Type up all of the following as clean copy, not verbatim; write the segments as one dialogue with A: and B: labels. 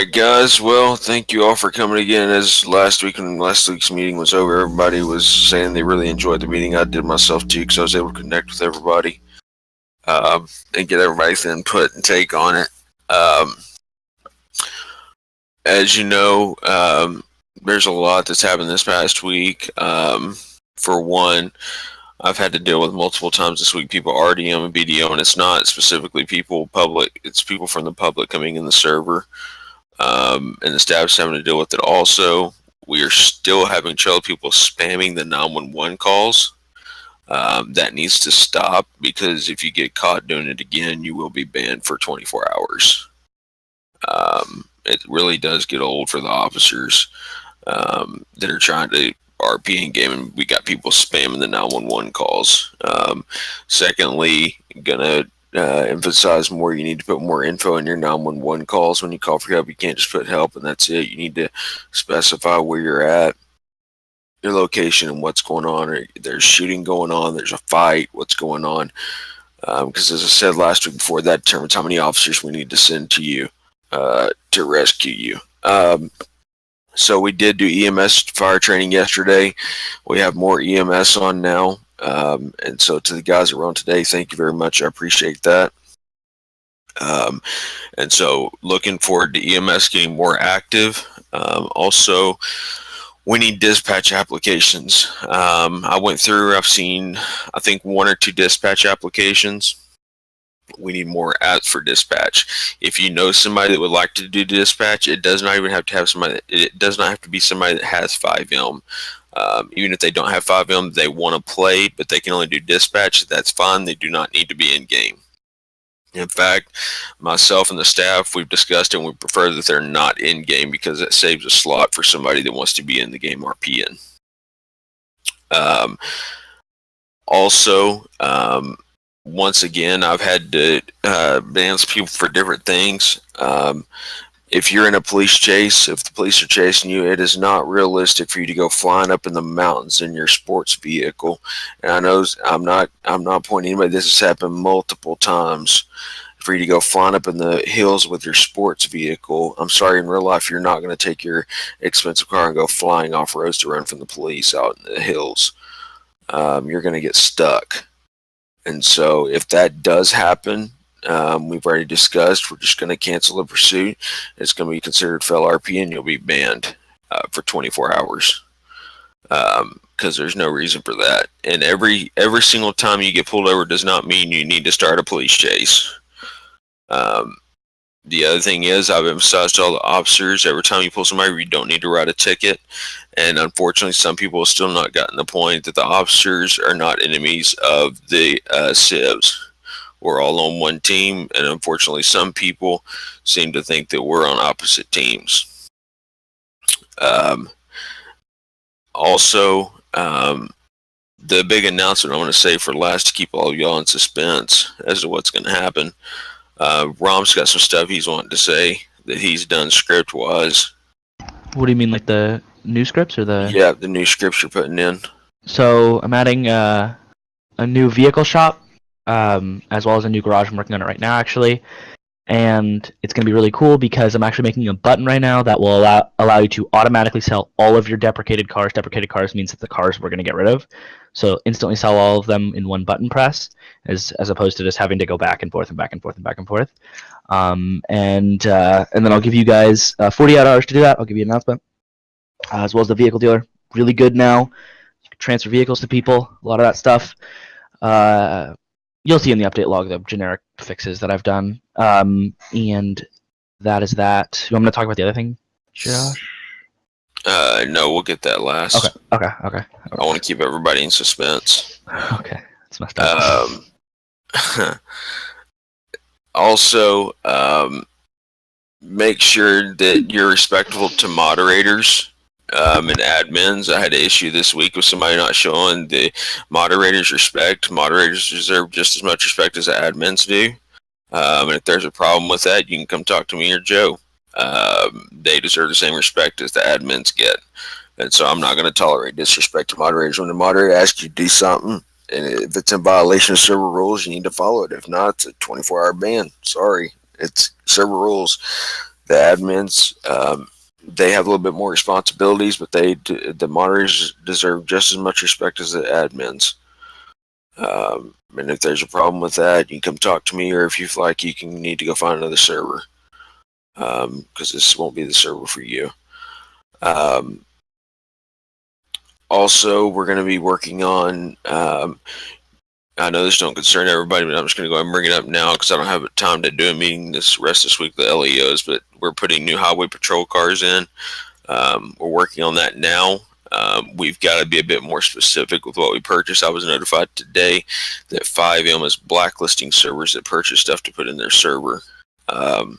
A: right, guys. Well, thank you all for coming again. As last week when last week's meeting was over, everybody was saying they really enjoyed the meeting. I did myself too because I was able to connect with everybody and get everybody's input and take on it. Um, as you know, there's a lot that's happened this past week. For one, I've had to deal with multiple times this week people RDM and BDO, and it's not specifically people public. It's people from the public coming in the server. And the staff's having to deal with it also. We are still having trouble people spamming the 911 calls. That needs to stop because if you get caught doing it again, you will be banned for 24 hours. It really does get old for the officers that are trying to RP in game, and we got people spamming the 911 calls. Secondly, gonna emphasize more. You need to put more info in your 911 calls when you call for help. You can't just put help and that's it. You need to specify where you're at, your location, and what's going on. Or there's shooting going on. There's a fight. What's going on? Because as I said last week before, that determines how many officers we need to send to you to rescue you. So we did do EMS fire training yesterday. We have more EMS on now. And so to the guys that were on today, thank you very much. I appreciate that. And so looking forward to EMS getting more active. Also, we need dispatch applications. I went through, I've seen, I think 1 or 2 dispatch applications. We need more ads for dispatch. If you know somebody that would like to do dispatch, it does not even have to have somebody. It does not have to be somebody that has FiveM. Even if they don't have FiveM, they want to play, but they can only do dispatch. That's fine. They do not need to be in game. In fact, myself and the staff, we've discussed it, and we prefer that they're not in game because it saves a slot for somebody that wants to be in the game RPing. Also, once again, I've had to ban people for different things. If you're in a police chase, if the police are chasing you, it is not realistic for you to go flying up in the mountains in your sports vehicle. And I know I'm not pointing anybody. This has happened multiple times. For you to go flying up in the hills with your sports vehicle. I'm sorry, in real life, you're not going to take your expensive car and go flying off roads to run from the police out in the hills. You're going to get stuck. And so if that does happen, we've already discussed, we're just going to cancel the pursuit. It's going to be considered fail RP and you'll be banned for 24 hours because there's no reason for that. And every single time you get pulled over does not mean you need to start a police chase. The other thing is, I've emphasized to all the officers, every time you pull somebody, you don't need to write a ticket. And unfortunately, some people have still not gotten the point that the officers are not enemies of the civs. We're all on one team, and unfortunately, some people seem to think that we're on opposite teams. Also, the big announcement I want to say for last to keep all of y'all in suspense as to what's going to happen. Rom's got some stuff he's wanting to say that he's done script-wise.
B: What do you mean, like the new scripts or the?
A: Yeah, the new scripts you're putting in.
B: So I'm adding a new vehicle shop, as well as a new garage. I'm working on it right now, actually, and it's going to be really cool because I'm actually making a button right now that will allow you to automatically sell all of your deprecated cars. Deprecated cars means that the cars we're going to get rid of. So instantly sell all of them in one button press, as opposed to just having to go back and forth and back and forth and back and forth. And then I'll give you guys 48 hours to do that. I'll give you an announcement, as well as the vehicle dealer. Really good now. You can transfer vehicles to people. A lot of that stuff. You'll see in the update log the generic fixes that I've done. And that is that. You want me to talk about the other thing, Josh?
A: No, we'll get that last.
B: Okay.
A: I want to keep everybody in suspense.
B: Okay, that's messed up.
A: Also, make sure that you're respectful to moderators and admins. I had an issue this week with somebody not showing the moderators respect. Moderators deserve just as much respect as the admins do. And if there's a problem with that, you can come talk to me or Joe. They deserve the same respect as the admins get. And so I'm not going to tolerate disrespect to moderators. When the moderator asks you to do something, and if it's in violation of server rules, you need to follow it. If not, it's a 24-hour ban. Sorry, it's server rules. the admins. They have a little bit more responsibilities, but the moderators deserve just as much respect as the admins. And if there's a problem with that, you can come talk to me, or if you feel like you need to go find another server, because this won't be the server for you. Also, we're going to be working on. I know this don't concern everybody, but I'm just going to go ahead and bring it up now because I don't have time to do a meeting this week, the LEOs, but we're putting new highway patrol cars in. We're working on that now. We've got to be a bit more specific with what we purchase. I was notified today that FiveM is blacklisting servers that purchase stuff to put in their server. And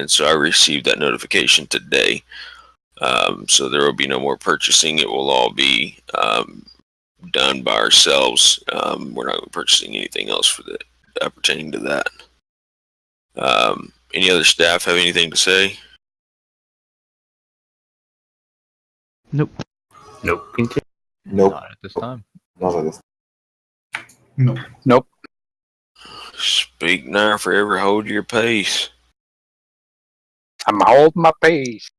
A: so I received that notification today. So there will be no more purchasing. It will all be done by ourselves. We're not purchasing anything else for that pertaining to that. Any other staff have anything to say?
B: Nope.
C: Nope.
D: Nope.
C: Not at this time.
D: Not at this.
C: Nope.
A: Speak now, forever hold your pace.
C: I'm holding my pace.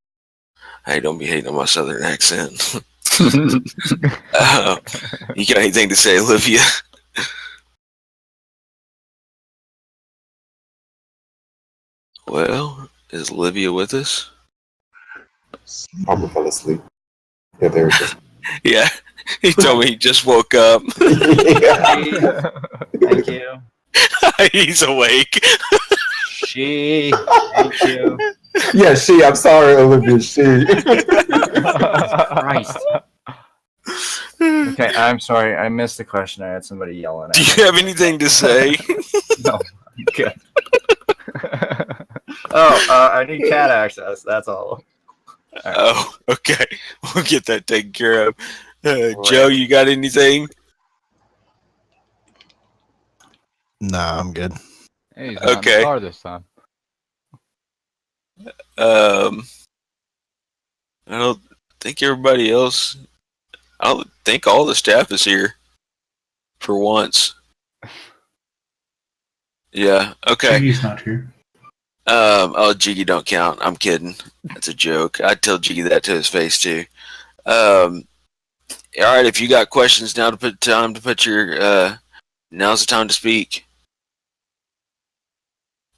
A: Hey, don't be hating on my southern accent. You got anything to say, Olivia? Well, is Olivia with us?
D: Probably fell asleep. Yeah, there it is.
A: Yeah, he told me he just woke up.
D: Yeah.
E: Thank you.
A: He's awake.
E: Thank you.
D: Yeah, I'm sorry, Olivia.
E: Christ. Okay, I'm sorry. I missed the question. I had somebody yelling at
A: Do
E: me.
A: you have anything to say?
E: No, I'm good. I need cat access. That's all. Right.
A: Oh, okay. We'll get that taken care of. Joe, you got anything?
F: Nah, I'm good.
C: Hey, he's not in
A: Okay.
C: the car this time.
A: I don't think everybody else. I don't think all the staff is here for once. Yeah. Okay.
G: He's not here.
A: Oh, Jiggy don't count. I'm kidding. That's a joke. I'd tell Jiggy that to his face too. All right. If you got questions, now's the time to speak.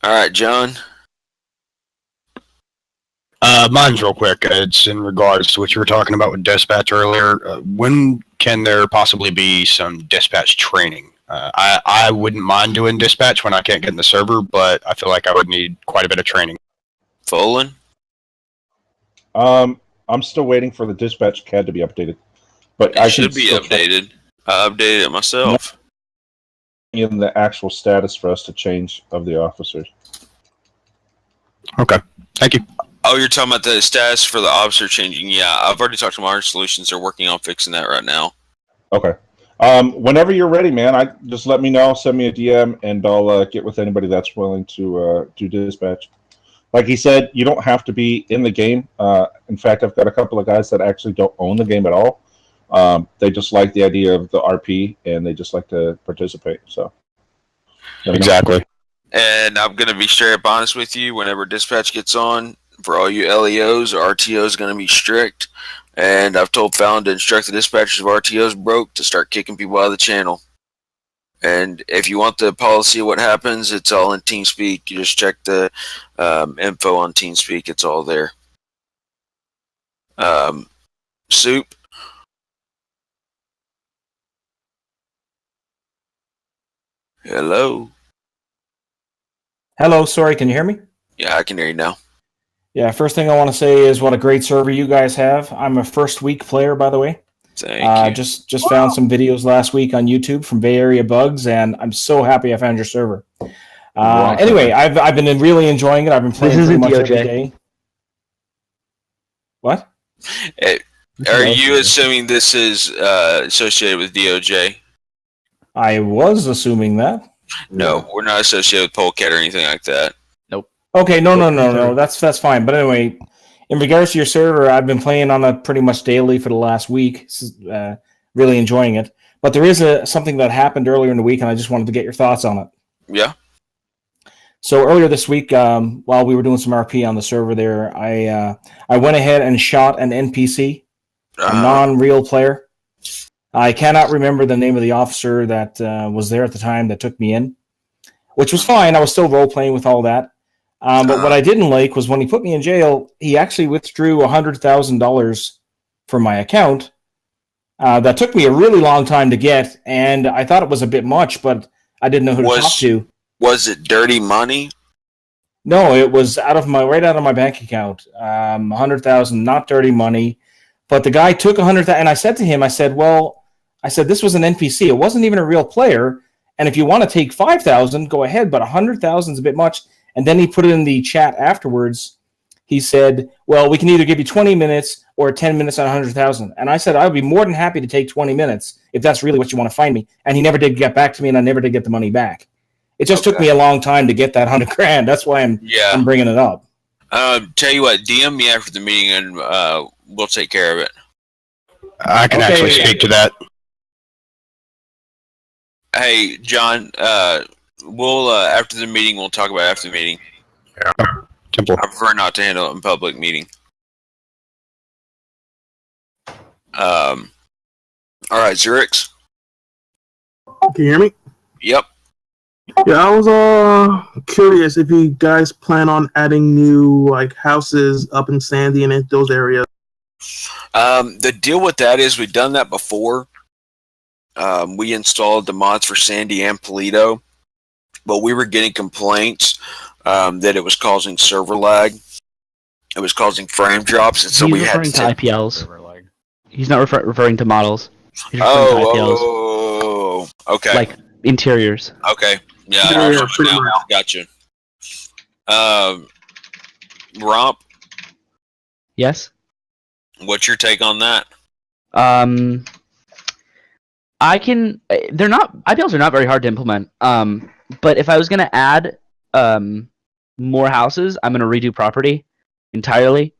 A: All right, John.
H: Mine's real quick. It's in regards to what you were talking about with dispatch earlier. When can there possibly be some dispatch training? I wouldn't mind doing dispatch when I can't get in the server, but I feel like I would need quite a bit of training.
A: Folan?
I: I'm still waiting for the dispatch CAD to be updated. But I
A: It should be updated. I updated it myself.
I: in the actual status for us to change of the officers.
H: Okay. Thank you.
A: Oh, you're talking about the status for the officer changing. Yeah, I've already talked to Modern Solutions. They're working on fixing that right now.
I: Okay. Whenever you're ready, man, just let me know. Send me a DM, and I'll get with anybody that's willing to do dispatch. Like he said, you don't have to be in the game. In fact, I've got a couple of guys that actually don't own the game at all. They just like the idea of the RP, and they just like to participate. So
H: Exactly.
A: And I'm going to be straight up honest with you. Whenever dispatch gets on, for all you LEOs, RTO is going to be strict. And I've told Fallon to instruct the dispatchers if RTO's broke to start kicking people out of the channel. And if you want the policy of what happens, it's all in TeamSpeak. You just check the info on TeamSpeak. It's all there. Soup? Hello?
G: Hello, sorry, can you hear me?
A: Yeah, I can hear you now.
G: Yeah, first thing I want to say is what a great server you guys have. I'm a first week player, by the way.
A: Thank you.
G: Just found some videos last week on YouTube from Bay Area Bugs, and I'm so happy I found your server. Anyway, I've been really enjoying it. I've been playing pretty much every day. What?
A: Are you assuming this is associated with DOJ?
G: I was assuming that.
A: No, we're not associated with Polecat or anything like that.
G: Okay, no. That's fine. But anyway, in regards to your server, I've been playing on it pretty much daily for the last week. Really enjoying it. But there is something that happened earlier in the week, and I just wanted to get your thoughts on it.
A: Yeah.
G: So earlier this week, while we were doing some RP on the server there, I went ahead and shot an NPC, a non-real player. I cannot remember the name of the officer that was there at the time that took me in, which was fine. I was still role-playing with all that. But what I didn't like was when he put me in jail, he actually withdrew $100,000 from my account. That took me a really long time to get, and I thought it was a bit much, but I didn't know who to talk to.
A: Was it dirty money?
G: No, it was right out of my bank account. $100,000, not dirty money. But the guy took $100,000, and I said to him, I said, this was an NPC. It wasn't even a real player. And if you want to take $5,000, go ahead, but $100,000 is a bit much. And then he put it in the chat afterwards. He said, well, we can either give you 20 minutes or 10 minutes on $100,000. And I said, I would be more than happy to take 20 minutes if that's really what you want to find me. And he never did get back to me, and I never did get the money back. It just took me a long time to get that $100,000. That's why I'm bringing it up.
A: Tell you what, DM me after the meeting, and we'll take care of it.
H: I can actually speak to that.
A: Hey, John, we'll after the meeting, we'll talk about it after the meeting.
H: Yeah. Simple.
A: I prefer not to handle it in public meeting. All right, Zurix.
J: Can you hear me?
A: Yep.
J: Yeah, I was curious if you guys plan on adding new houses up in Sandy and in those areas.
A: The deal with that is we've done that before. We installed the mods for Sandy and Polito, but we were getting complaints that it was causing server lag. It was causing frame drops, and so we had to
B: referring to IPLs. He's not referring to models. He's referring to IPLs.
A: Okay.
B: Like interiors.
A: Okay. Yeah, gotcha. Romp?
B: Yes?
A: What's your take on that? IPLs are
B: not very hard to implement. But if I was going to add more houses, I'm going to redo property entirely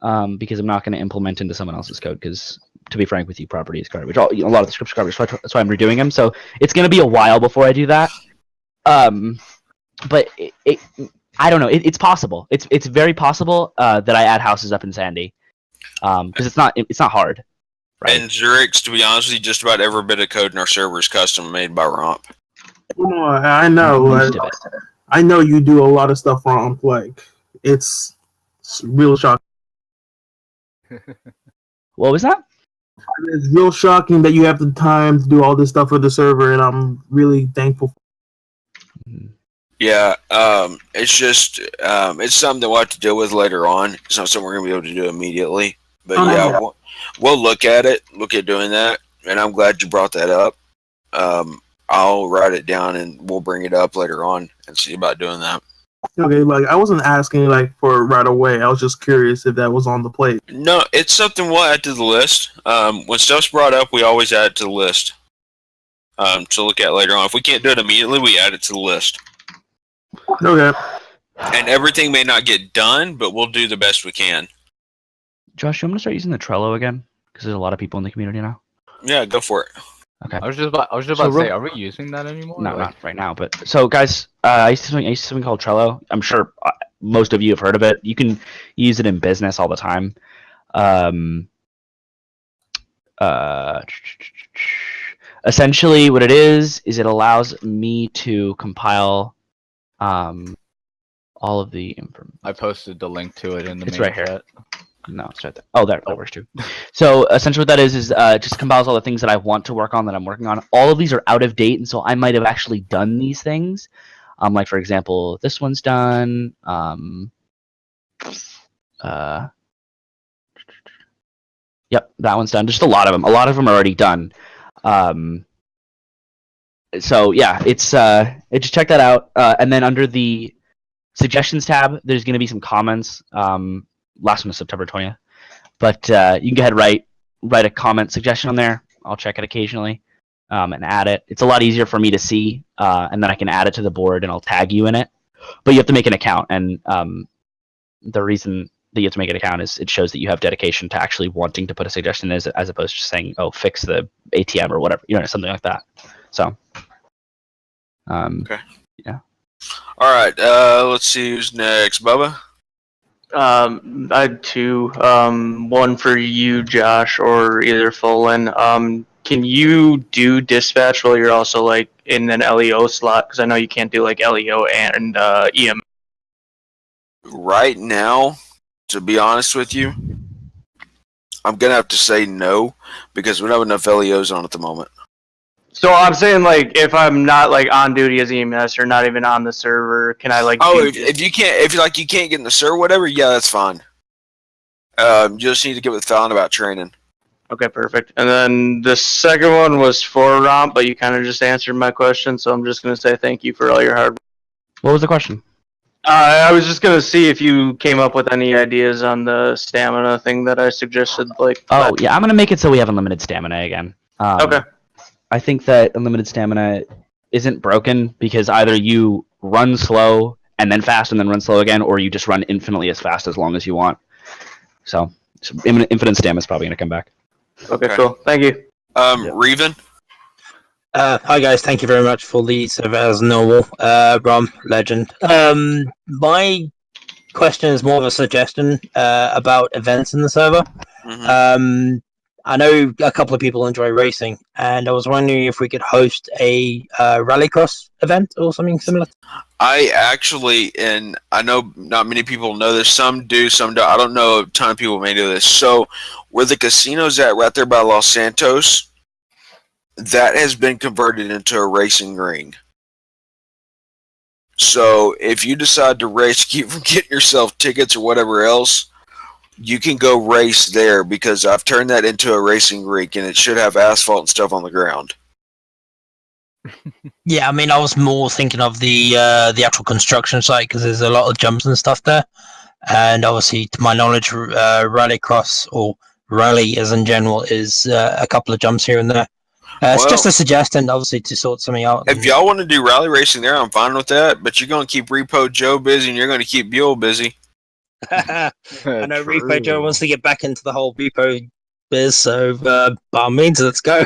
B: because I'm not going to implement into someone else's code because, to be frank with you, property is garbage. A lot of the scripts are garbage, so that's why I'm redoing them. So it's going to be a while before I do that. But I don't know. It's possible. It's very possible that I add houses up in Sandy because it's not hard. Right?
A: And Zurix, to be honest with you, just about every bit of code in our server is custom made by Romp.
J: No, I know. I know you do a lot of stuff wrong. It's real shocking.
B: What was that?
J: It's real shocking that you have the time to do all this stuff for the server, and I'm really thankful.
A: Yeah, it's just it's something that we'll have to deal with later on. It's not something we're gonna be able to do immediately. But we'll look at it. Look at doing that, and I'm glad you brought that up. I'll write it down, and we'll bring it up later on and see about doing that.
J: Okay, I wasn't asking for right away. I was just curious if that was on the plate.
A: No, it's something we'll add to the list. When stuff's brought up, we always add it to the list to look at later on. If we can't do it immediately, we add it to the list.
J: Okay.
A: And everything may not get done, but we'll do the best we can.
B: Josh, I'm gonna start using the Trello again because there's a lot of people in the community now.
A: Yeah, go for it.
C: Okay. I was just about to say, are we using that anymore?
B: No, not right now. But so, guys, I used to use something called Trello. I'm sure most of you have heard of it. You can use it in business all the time. Essentially, what it is it allows me to compile all of the information.
C: I posted the link to it in the
B: main
C: right
B: chat.
C: Here.
B: No, it's right there. Oh, that works too. So essentially what that is just compiles all the things that I want to work on that I'm working on. All of these are out of date, and so I might have actually done these things. Like, for example, this one's done. Yep, that one's done. Just a lot of them. A lot of them are already done. So, yeah, it's just check that out. And then under the suggestions tab, there's going to be some comments. Last one was September 20th. But you can go ahead and write a comment suggestion on there. I'll check it occasionally and add it. It's a lot easier for me to see, and then I can add it to the board and I'll tag you in it. But you have to make an account, and the reason that you have to make an account is it shows that you have dedication to actually wanting to put a suggestion as opposed to just saying, oh, fix the ATM or whatever, something like that. So,
A: okay.
B: Yeah.
A: All right. Let's see who's next. Bubba.
K: I had two. One for you, Josh, or either Folan. Can you do dispatch while you're also like in an LEO slot? Because I know you can't do like LEO and EM.
A: Right now, to be honest with you, I'm gonna have to say no because we don't have enough LEOs on at the moment.
K: So I'm saying like if I'm not like on duty as EMS or not even on the server, can I like?
A: Oh, if you can't, if you can't get in the server, whatever, yeah, that's fine. You just need to get with Fallon about training.
K: Okay, perfect. And then the second one was for Romp, but you kind of just answered my question, so I'm just gonna say thank you for all your hard work.
B: What was the question?
K: I was just gonna see if you came up with any ideas on the stamina thing that I suggested. Like,
B: Oh yeah, I'm gonna make it so we have unlimited stamina again.
K: Okay.
B: I think that unlimited stamina isn't broken because either you run slow and then fast and then run slow again, or you just run infinitely as fast as long as you want. So infinite stamina is probably gonna come back.
K: Okay, cool. Thank you.
A: Reven.
L: Hi guys, thank you very much for the server as normal. Rom, legend. My question is more of a suggestion about events in the server.
A: Mm-hmm.
L: I know a couple of people enjoy racing, and I was wondering if we could host a rallycross event or something similar.
A: I actually, and I know not many people know this. Some do, some don't. I don't know. A ton of people may do this. So, where the casino's at, right there by Los Santos, that has been converted into a racing ring. So, if you decide to race, keep from getting yourself tickets or whatever else, you can go race there because I've turned that into a racing rink, and it should have asphalt and stuff on the ground.
L: Yeah, I mean, I was more thinking of the actual construction site because there's a lot of jumps and stuff there, and obviously, to my knowledge, rallycross or rally as in general is a couple of jumps here and there. It's just a suggestion, obviously, to sort something out.
A: If y'all want to do rally racing there, I'm fine with that. But you're going to keep Repo Joe busy, and you're going to keep Buell busy.
L: I know Repo Joe wants to get back into the whole repo biz, so by all means, let's go.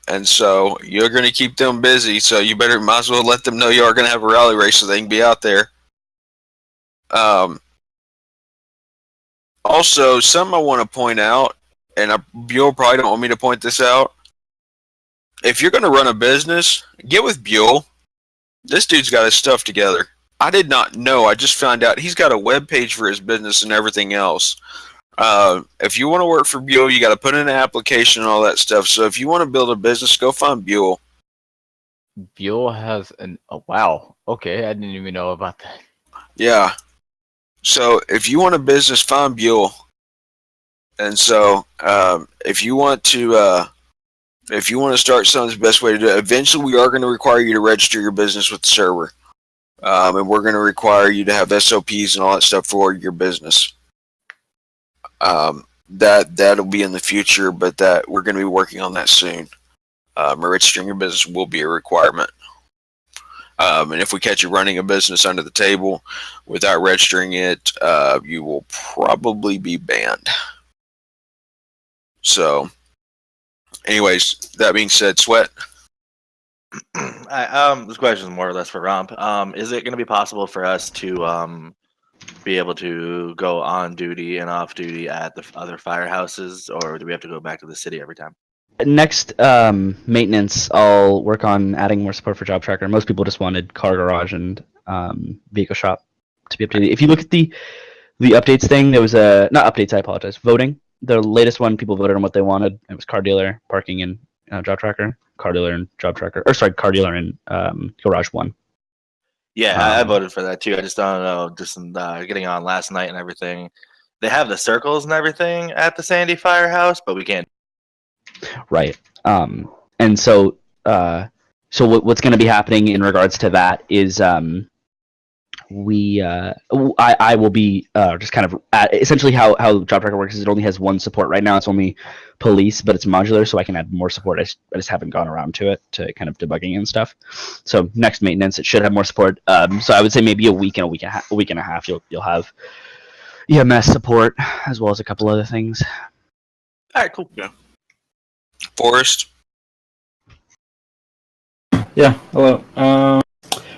A: And so you're going to keep them busy, so you might as well let them know you are going to have a rally race so they can be out there. Also, something I want to point out, and Buell probably don't want me to point this out. If you're going to run a business, get with Buell. This dude's got his stuff together. I did not know. I just found out he's got a web page for his business and everything else. If you want to work for Buell, you got to put in an application and all that stuff. So if you want to build a business, go find Buell.
C: Buell has an... Oh, wow. Okay, I didn't even know about that.
A: Yeah. So if you want a business, find Buell. And so if you want to start something, the best way to do it. Eventually, we are going to require you to register your business with the server. And we're going to require you to have SOPs and all that stuff for your business. That'll be in the future, but that we're going to be working on that soon. Registering your business will be a requirement. And if we catch you running a business under the table without registering it, you will probably be banned. So, anyways, that being said, Sweat.
M: This question is more or less for Romp. Is it going to be possible for us to be able to go on duty and off duty at the other firehouses, or do we have to go back to the city every time?
B: Next maintenance, I'll work on adding more support for Job Tracker. Most people just wanted Car Garage and Vehicle Shop to be updated. If you look at the updates thing, there was not updates. I apologize. Voting. The latest one, people voted on what they wanted. It was Car Dealer, Parking, and Job Tracker. Car Dealer and Job Tracker. Or sorry, Car Dealer and Garage 1.
M: Yeah, I voted for that too. I just don't know. Just getting on last night and everything. They have the circles and everything at the Sandy Firehouse, but we can't.
B: Right. And so what's going to be happening in regards to that is I will be just kind of essentially how Job Tracker works is it only has one support right now. It's only police, but it's modular, so I can add more support. I just haven't gone around to it to kind of debugging and stuff. So next maintenance, it should have more support. So I would say maybe a week and a half, you'll have EMS support as well as a couple other things.
M: All right, cool.
A: Yeah. Forrest.
G: Yeah. Hello.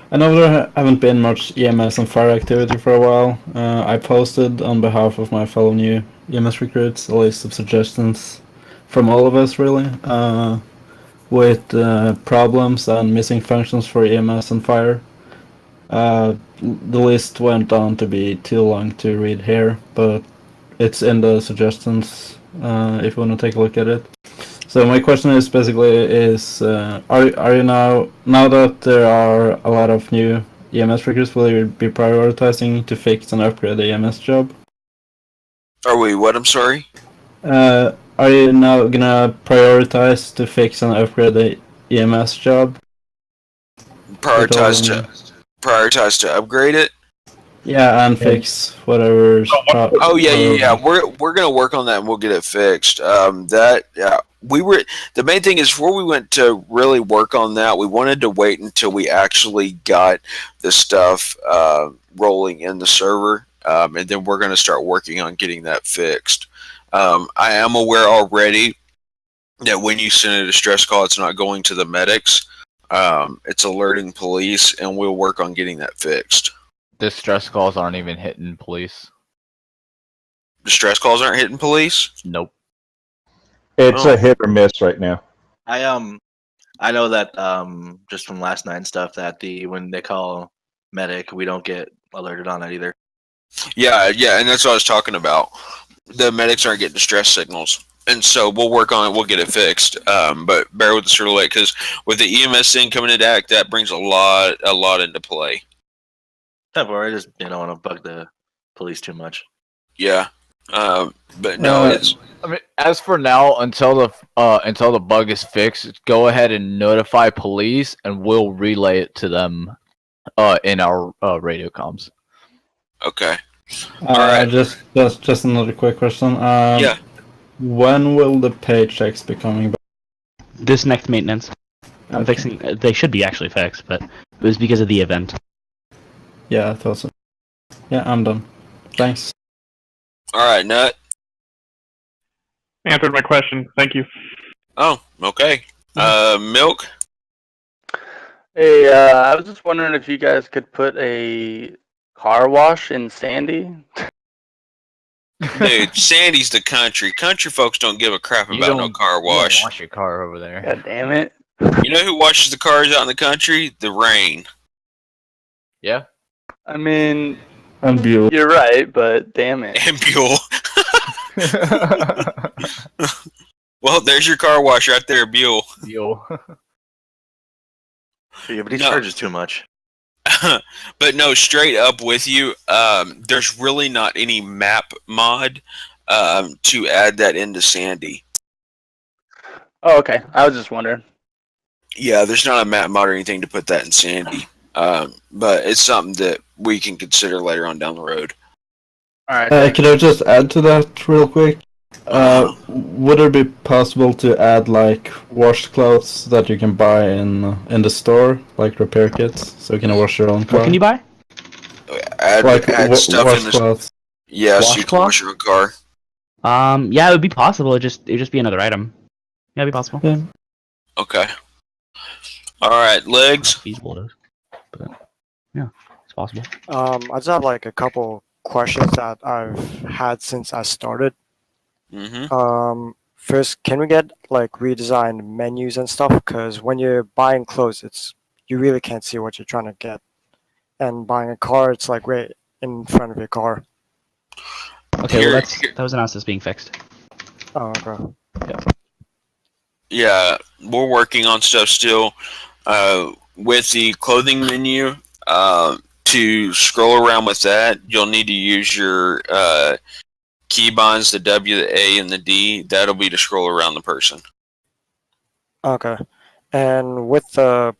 N: I know there haven't been much EMS and fire activity for a while. I posted on behalf of my fellow new EMS recruits a list of suggestions from all of us, really, with problems and missing functions for EMS and fire. The list went on to be too long to read here, but it's in the suggestions if you want to take a look at it. So my question is are you now that there are a lot of new EMS recruits, will you be prioritizing to fix and upgrade the EMS job?
A: Are we what? I'm sorry.
N: Are you now gonna prioritize to fix and upgrade the EMS job?
A: Prioritize to upgrade it.
N: Yeah, and fix whatever's.
A: Yeah. We're gonna work on that and we'll get it fixed. The main thing is before we went to really work on that, we wanted to wait until we actually got the stuff rolling in the server, and then we're gonna start working on getting that fixed. I am aware already that when you send a distress call, it's not going to the medics. It's alerting police, and we'll work on getting that fixed.
C: Distress calls aren't even hitting police.
A: Distress calls aren't hitting police?
C: Nope.
I: It's a hit or miss right now.
M: I know that just from last night and stuff that when they call medic, we don't get alerted on that either.
A: Yeah, and that's what I was talking about. The medics aren't getting distress signals, and so we'll work on it. We'll get it fixed. But bear with us real late because with the EMS thing coming into act, that brings a lot into play.
M: Temporary, I just don't want to bug the police too much.
A: Yeah, but no, it's.
C: I mean, as for now, until the bug is fixed, go ahead and notify police, and we'll relay it to them in our radio comms.
A: Okay. All right.
N: Just another quick question.
A: Yeah.
N: When will the paychecks be coming back?
B: This next maintenance. I'm fixing. They should be actually fixed, but it was because of the event.
N: Yeah, I thought so. Yeah, I'm done. Thanks.
A: All right, Nut.
O: Answered my question. Thank you.
A: Oh, okay. Milk.
K: Hey, I was just wondering if you guys could put a car wash in Sandy.
A: Dude, Sandy's the country. Country folks don't give a crap about no car wash.
C: You don't wash your car over there.
K: God damn it.
A: You know who washes the cars out in the country? The rain.
C: Yeah.
K: I mean,
N: and Buell.
K: You're right, but damn it.
A: And Buell. Well, there's your car wash right there, Buell.
C: Buell.
M: Yeah, but he charges too much.
A: But no, straight up with you, there's really not any map mod to add that into Sandy.
K: Oh, okay. I was just wondering.
A: Yeah, there's not a map mod or anything to put that in Sandy. But it's something that we can consider later on down the road.
K: Alright.
N: Can I just add to that real quick? Would it be possible to add like washed clothes that you can buy in the store, like repair kits, so you can wash your own car?
B: What can you buy?
A: Add stuff in the
N: clothes.
A: Yeah, so you can wash your own car.
B: Yeah, it would be possible. It'd just be another item. Yeah, it'd be possible.
N: Yeah.
A: Okay. All right, legs.
B: Feasible it is, but yeah, it's possible.
P: I just have like a couple questions that I've had since I started.
A: Mm-hmm.
P: First, can we get like redesigned menus and stuff? Because when you're buying clothes, you really can't see what you're trying to get, and buying a car, it's like right in front of your car.
B: Okay, well that was announced as being fixed.
P: Oh, okay.
B: Yeah.
A: Yeah, we're working on stuff still. With the clothing menu, to scroll around with that, you'll need to use your keybinds, the W, the A, and the D. That'll be to scroll around the person.
P: Okay. And with the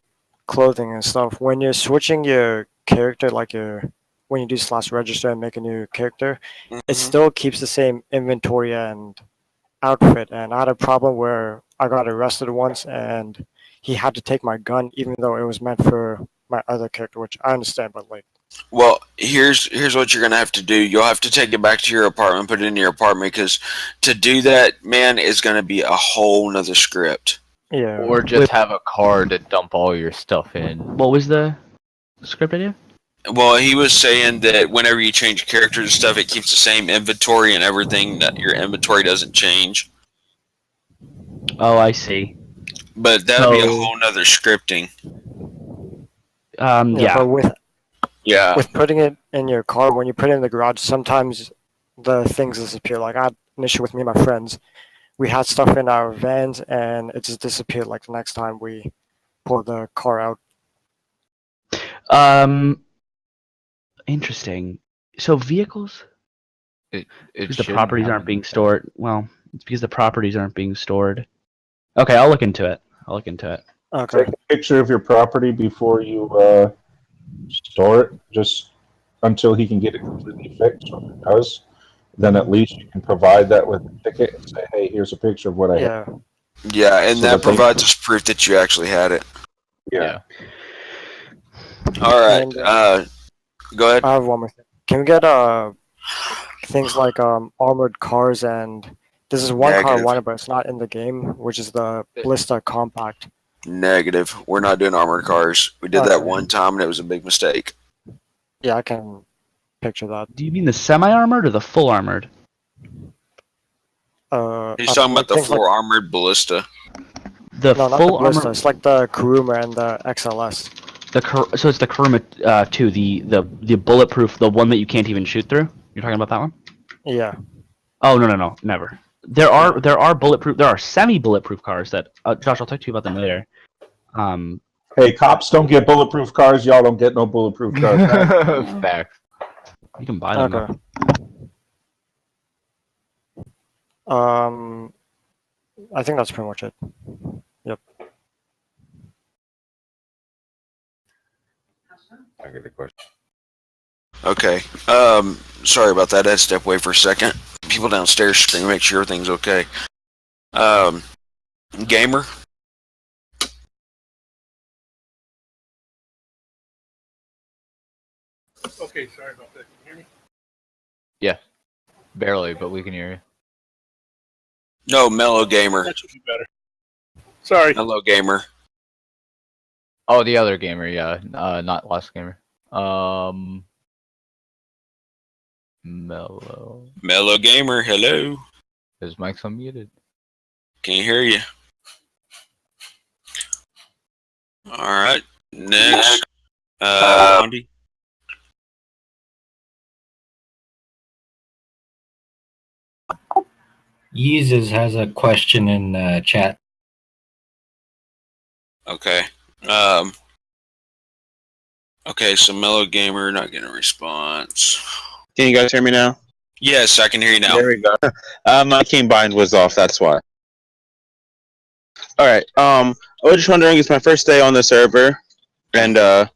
P: clothing and stuff, when you're switching your character, like when you do /register and make a new character, it still keeps the same inventory and outfit. And I had a problem where I got arrested once and he had to take my gun even though it was meant for my other character, which I understand, but like.
A: Well, here's what you're gonna have to do. You'll have to take it back to your apartment, put it in your apartment, because to do that, man, is gonna be a whole nother script.
P: Yeah.
C: Or just have a car to dump all your stuff in.
B: What was the script idea?
A: Well, he was saying that whenever you change characters and stuff, it keeps the same inventory and everything. That your inventory doesn't change.
B: Oh, I see.
A: But that'll be a
B: So-
A: whole nother scripting.
B: Yeah.
P: But
A: Yeah.
P: with putting it in your car, when you put it in the garage, sometimes the things disappear. Like I had an issue with me and my friends. We had stuff in our vans and it just disappeared. Like the next time we pulled the car out.
B: Interesting. So vehicles?
C: It
B: because the
C: shouldn't
B: properties
C: happen
B: aren't being
C: like that.
B: stored. Well, it's because the properties aren't being stored. Okay, I'll look into it.
P: Okay.
I: Take a picture of your property before you store it, just until he can get it completely fixed. When it does, then at least you can provide that with a ticket and say, "Hey, here's a picture of what I have."
A: Yeah, and
I: So
A: that
I: that they-
A: provides us proof that you actually had it.
I: Yeah.
A: All right.
P: And,
A: Go ahead.
P: I have one more thing. Can we get things like armored cars and this is one car I
A: Negative.
P: wanted, but it's not in the game, which is the Ballista Compact.
A: Negative. We're not doing armored cars. We did that
P: Okay.
A: one time, and it was a big mistake.
P: Yeah, I can picture that.
B: Do you mean the semi-armored or the full armored?
A: He's talking about the full armored ballista.
B: The
P: No, not the
B: full
P: Ballista.
B: armor.
P: It's like the Kuruma and the XLS.
B: So it's the Kuruma 2, the bulletproof, the one that you can't even shoot through. You're talking about that one?
P: Yeah.
B: Oh no, never. There are bulletproof. There are semi-bulletproof cars that Josh. I'll talk to you about them later.
I: Hey, cops don't get bulletproof cars. Y'all don't get no bulletproof cars.
C: Fact.
B: You can buy them.
P: Okay. I think that's pretty much it. Yep.
D: I get the question.
A: Okay. Sorry about that. I had to step away for a second. People downstairs to make sure everything's okay. Gamer.
O: Okay, sorry about that. Can you hear me?
C: Yeah, barely, but we can hear you.
A: No, Mellow Gamer.
O: That should be better. Sorry.
A: Mellow Gamer.
C: Oh, the other gamer, yeah, not last gamer. Mellow.
A: Mellow Gamer. Hello.
C: His mic's unmuted.
A: Can you hear you? All right. Next. Andy.
Q: Yeezus has a question in chat.
A: Okay. Okay, so Mellow Gamer not getting a response.
R: Can you guys hear me now?
A: Yes, I can hear you now.
R: There we go. My keybind was off, that's why. Alright, I was just wondering, it's my first day on the server, and I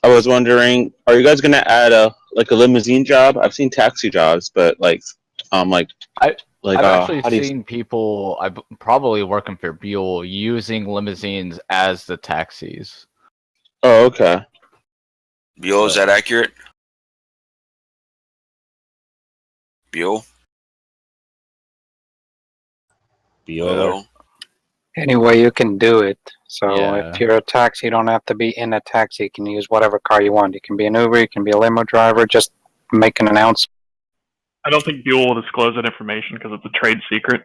R: was wondering, are you guys gonna add a limousine job? I've seen taxi jobs, but
C: I've actually seen people, probably working for Buell, using limousines as the taxis.
R: Oh, okay.
A: Buell, is that accurate? Buell?
I: Bueller.
S: Any way you can do it. So
C: Yeah.
S: if you're a taxi, you don't have to be in a taxi. You can use whatever car you want. You can be an Uber, you can be a limo driver. Just make an announcement.
O: I don't think Buell will disclose that information because it's a trade secret.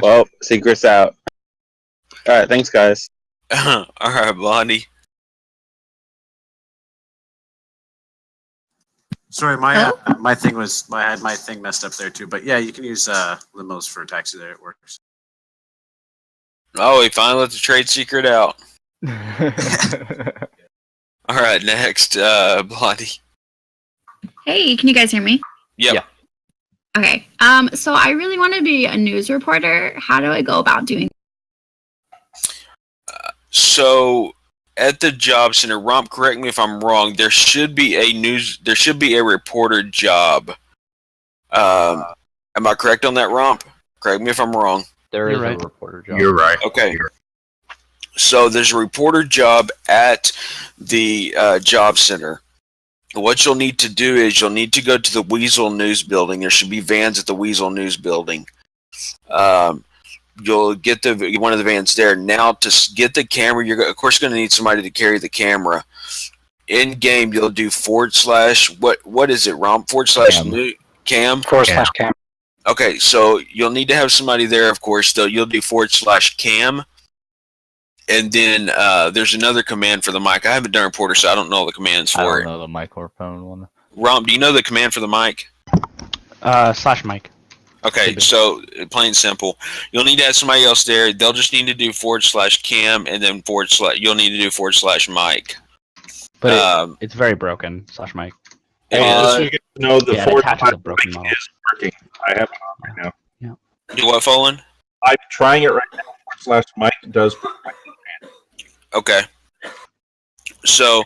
R: Well, secret's out. Alright, thanks guys.
A: All right, Blondie.
T: Sorry, my thing was I had my thing messed up there too. But yeah, you can use limos for a taxi there. It works.
A: Oh, he finally let the trade secret out. All right, next, Blondie.
U: Hey, can you guys hear me?
A: Yep. Yeah.
U: Okay. So I really want to be a news reporter. How do I go about doing?
A: So at the job center, Romp, correct me if I'm wrong. There should be a reporter job. Am I correct on that, Romp? Correct me if I'm wrong.
C: There is a reporter job.
H: You're right.
A: Okay. So there's a reporter job at the job center. What you'll need to do is you'll need to go to the Weasel News Building. There should be vans at the Weasel News Building. you'll get one of the vans there. Now to get the camera, you're of course going to need somebody to carry the camera. In game, you'll do / what is it, Romp? / new cam.
S: /cam.
A: Okay, so you'll need to have somebody there, of course. Though you'll do / cam, and then there's another command for the mic. I haven't done reporter, so I don't know the commands for
C: I
A: it.
C: don't know the microphone one.
A: Romp, do you know the command for the mic?
B: /mic.
A: Okay, so plain and simple. You'll need to have somebody else there. They'll just need to do / cam, and then / you'll need to do / mic.
B: But it's very broken. /mic.
I: So you get to know the
B: it attaches a broken
I: mic
B: model.
I: is working. I have it on right now.
A: Do what, Folan?
I: I'm trying it right now. / mic does.
A: Okay. So,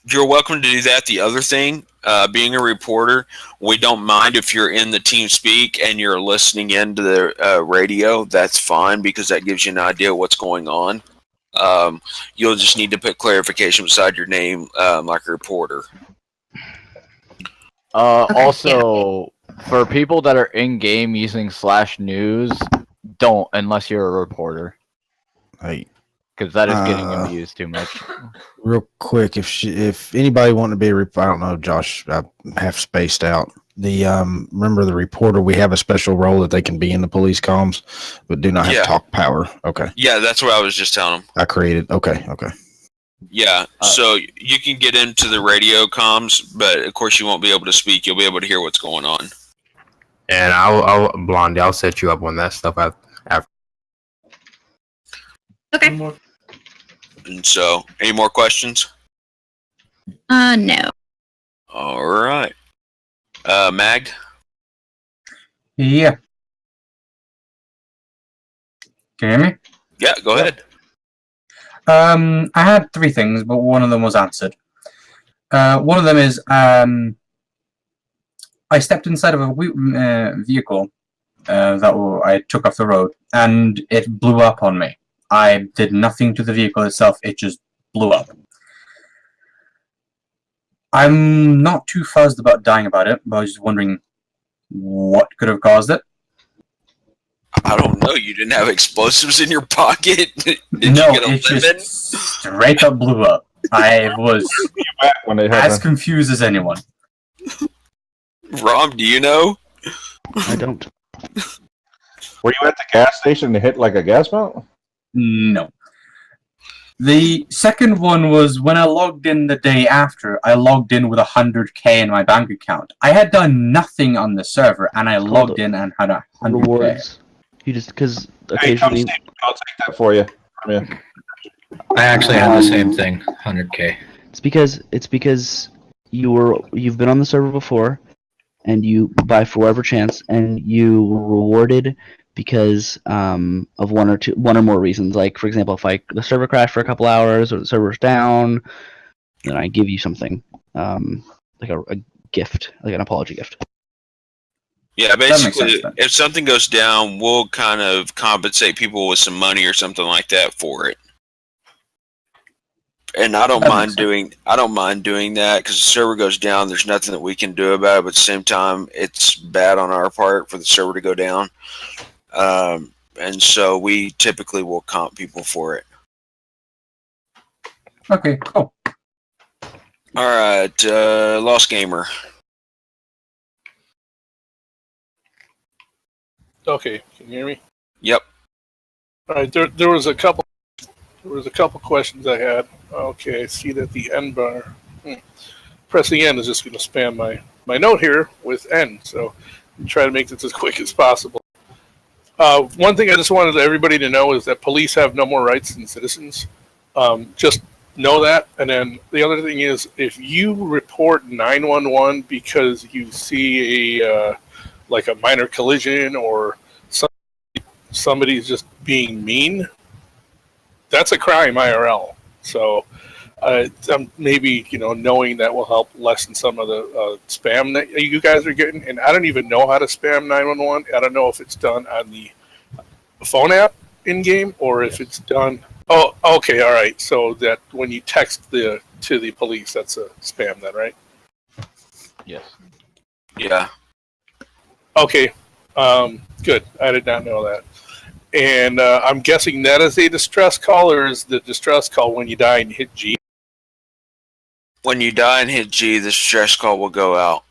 A: you're welcome to do that. The other thing, being a reporter, we don't mind if you're in the team speak and you're listening into the radio. That's fine because that gives you an idea of what's going on. You'll just need to put clarification beside your name, like a reporter.
C: Also, for people that are in game using /news, don't unless you're a reporter.
F: Hey,
C: because that is getting abused too much.
F: Real quick, if anybody wanted to be I don't know, Josh, I have spaced out. The remember the reporter, we have a special role that they can be in the police comms, but do not have talk power. Okay.
A: Yeah, that's what I was just telling them.
F: I created. Okay.
A: Yeah, so you can get into the radio comms, but of course you won't be able to speak. You'll be able to hear what's going on.
E: And I'll Blondie, I'll set you up on that stuff after.
U: Okay.
A: And so, any more questions?
U: No.
A: All right. Mag?
Q: Yeah. Can you hear me?
A: Yeah, go ahead.
Q: I had 3 things, but one of them was answered. One of them is I stepped inside of a vehicle that I took off the road, and it blew up on me. I did nothing to the vehicle itself, it just blew up. I'm not too fussed about dying about it, but I was just wondering what could have caused it.
A: I don't know. You didn't have explosives in your pocket? Did
Q: No,
A: you get a
Q: it
A: lemon?
Q: just straight up blew up. I was as confused as anyone.
A: Rom, do you know?
B: I don't.
I: Were you at the gas station to hit like a gas mount?
Q: No. The second one was when I logged in the day after, I logged in with 100k in my bank account. I had done nothing on the server, and I logged in and had 100k.
B: Rewards. You just, because occasionally...
I: Hey, I'll take that for you. Yeah.
Q: I actually had the same thing, 100k.
B: It's because you've been on the server before, and you, by forever chance, and you were rewarded because of one or more reasons. Like, for example, if the server crashed for a couple hours or the server's down, then I give you something, like a gift, like an apology gift.
A: Yeah, basically, if something goes down, we'll kind of compensate people with some money or something like that for it. And I don't mind doing that because the server goes down. There's nothing that we can do about it. But at the same time, it's bad on our part for the server to go down. And so we typically will comp people for it.
Q: Okay, cool.
A: All right, Lost Gamer.
V: Okay, can you hear me?
A: Yep.
V: All right, there was a couple questions I had. Okay, I see that the end bar. Pressing end is just going to spam my note here with end, so I'm trying to make this as quick as possible. One thing I just wanted everybody to know is that police have no more rights than citizens. Just know that. And then the other thing is, if you report 911 because you see a minor collision or somebody's just being mean, that's a crime IRL. So maybe knowing that will help lessen some of the spam that you guys are getting. And I don't even know how to spam 911. I don't know if it's done on the phone app in game or if it's done. Oh, okay, all right. So that when you text to the police, that's a spam then, right?
C: Yes.
A: Yeah.
V: Okay. Good. I did not know that. And I'm guessing that is a distress call, or is the distress call when you die and hit G?
A: When you die and hit G, the distress call will go out.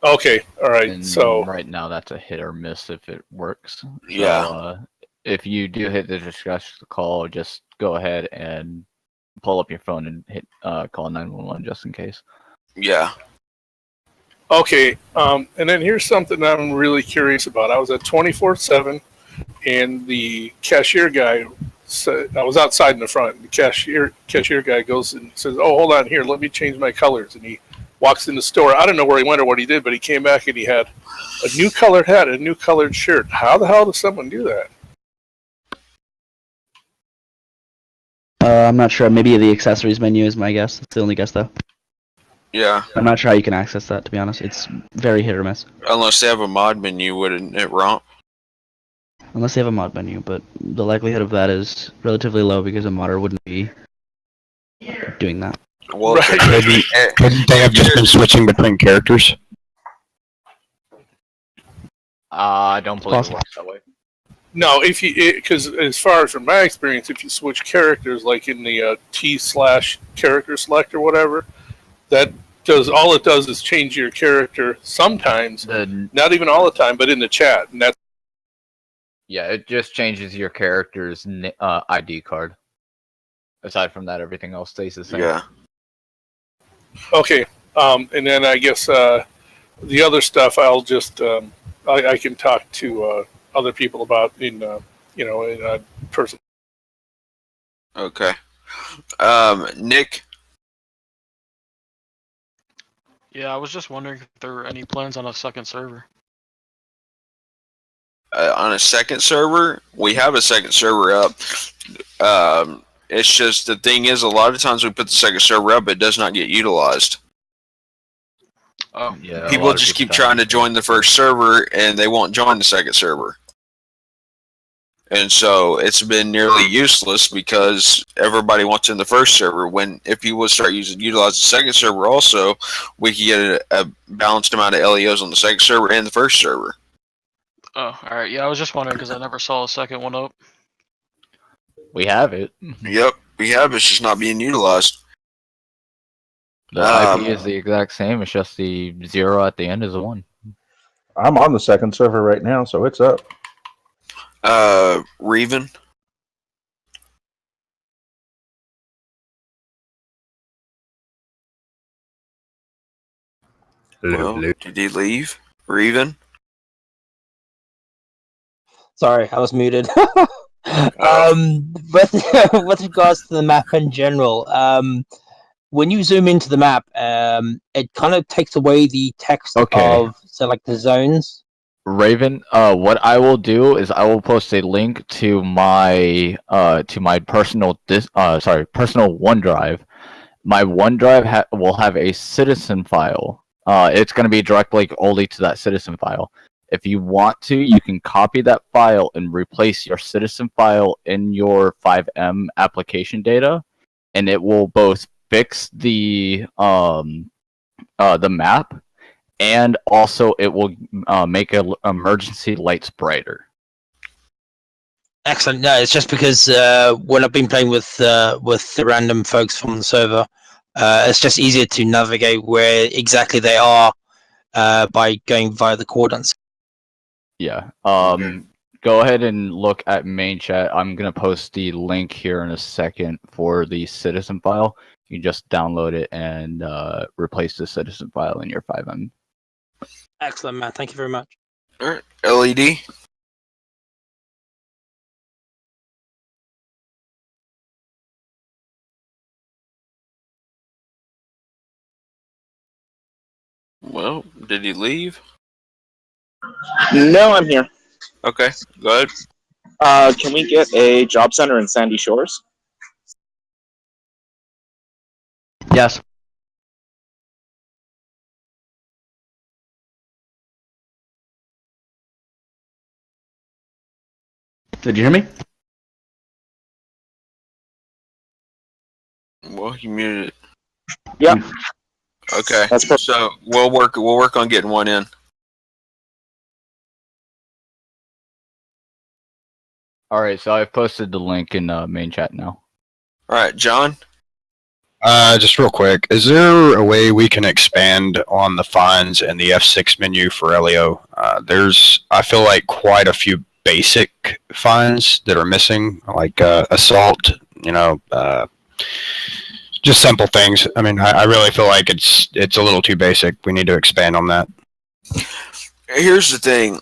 V: Okay, all right.
C: And
V: so
C: right now, that's a hit or miss if it works.
A: Yeah.
C: So, if you do hit the distress call, just go ahead and pull up your phone and hit call 911 just in case.
A: Yeah.
V: Okay, and then here's something I'm really curious about. I was at 24/7, and the cashier guy said I was outside in the front. The cashier guy goes and says, "Oh, hold on here, let me change my colors." And he walks in the store. I don't know where he went or what he did, but he came back and he had a new colored hat, a new colored shirt. How the hell does someone do that?
B: I'm not sure. Maybe the accessories menu is my guess. That's the only guess, though.
A: Yeah.
B: I'm not sure how you can access that, to be honest. It's very hit or miss.
A: Unless they have a mod menu, wouldn't it, Romp?
B: Unless they have a mod menu, but the likelihood of that is relatively low because a modder wouldn't be doing that.
A: Well,
H: Maybe couldn't they have just been switching between characters?
C: I don't believe it works that way.
V: No, if you because as far as from my experience, if you switch characters, like in the T/character select or whatever, that does all it does is change your character sometimes, not even all the time, but in the chat, and that's
C: Yeah, it just changes your character's ID card. Aside from that, everything else stays the same.
A: Yeah.
V: okay. And then I guess the other stuff I'll just I can talk to other people about in in person.
A: Okay. Nick?
J: Yeah, I was just wondering if there were any plans on a second server.
A: On a second server? We have a second server up. It's just the thing is, a lot of times we put the second server up, it does not get utilized.
J: Oh,
C: yeah.
A: People just keep trying to join the first server, and they won't join the second server. And so it's been nearly useless because everybody wants in the first server. When if you would start utilize the second server also, we could get a balanced amount of LEOs on the second server and the first server.
J: Oh, all right. Yeah, I was just wondering because I never saw a second one up.
C: We have it.
A: Yep, we have. It's just not being utilized.
C: The IP is the exact same. It's just the 0 at the end is a 1.
I: I'm on the second server right now, so it's up.
A: Reven? Well, did he leave? Reven?
L: Sorry, I was muted. But with regards to the map in general, when you zoom into the map, it kind of takes away the text of like the zones.
C: Raven, what I will do is I will post a link to my personal personal OneDrive. My OneDrive will have a citizen file. It's going to be direct link only to that citizen file. If you want to, you can copy that file and replace your citizen file in your FiveM application data, and it will both fix the map, and also it will make emergency lights brighter.
L: Excellent. No, it's just because when I've been playing with the random folks from the server, it's just easier to navigate where exactly they are by going via the coordinates.
C: Yeah. Go ahead and look at main chat. I'm gonna post the link here in a second for the citizen file. You can just download it and replace the citizen file in your FiveM.
L: Excellent, man. Thank you very much.
A: All right. LED? Well, did he leave?
W: No, I'm here.
A: Okay, go ahead.
W: Can we get a job center in Sandy Shores?
B: Yes. Did you hear me?
A: Well, he muted it.
W: Yeah.
A: Okay. So we'll work on getting one in.
C: All right, so I've posted the link in main chat now.
A: All right, John.
H: Just real quick, is there a way we can expand on the fines in the F6 menu for Leo? There's, I feel like, quite a few basic fines that are missing, like assault, just simple things. I mean, I really feel like it's a little too basic. We need to expand on that.
A: Here's the thing.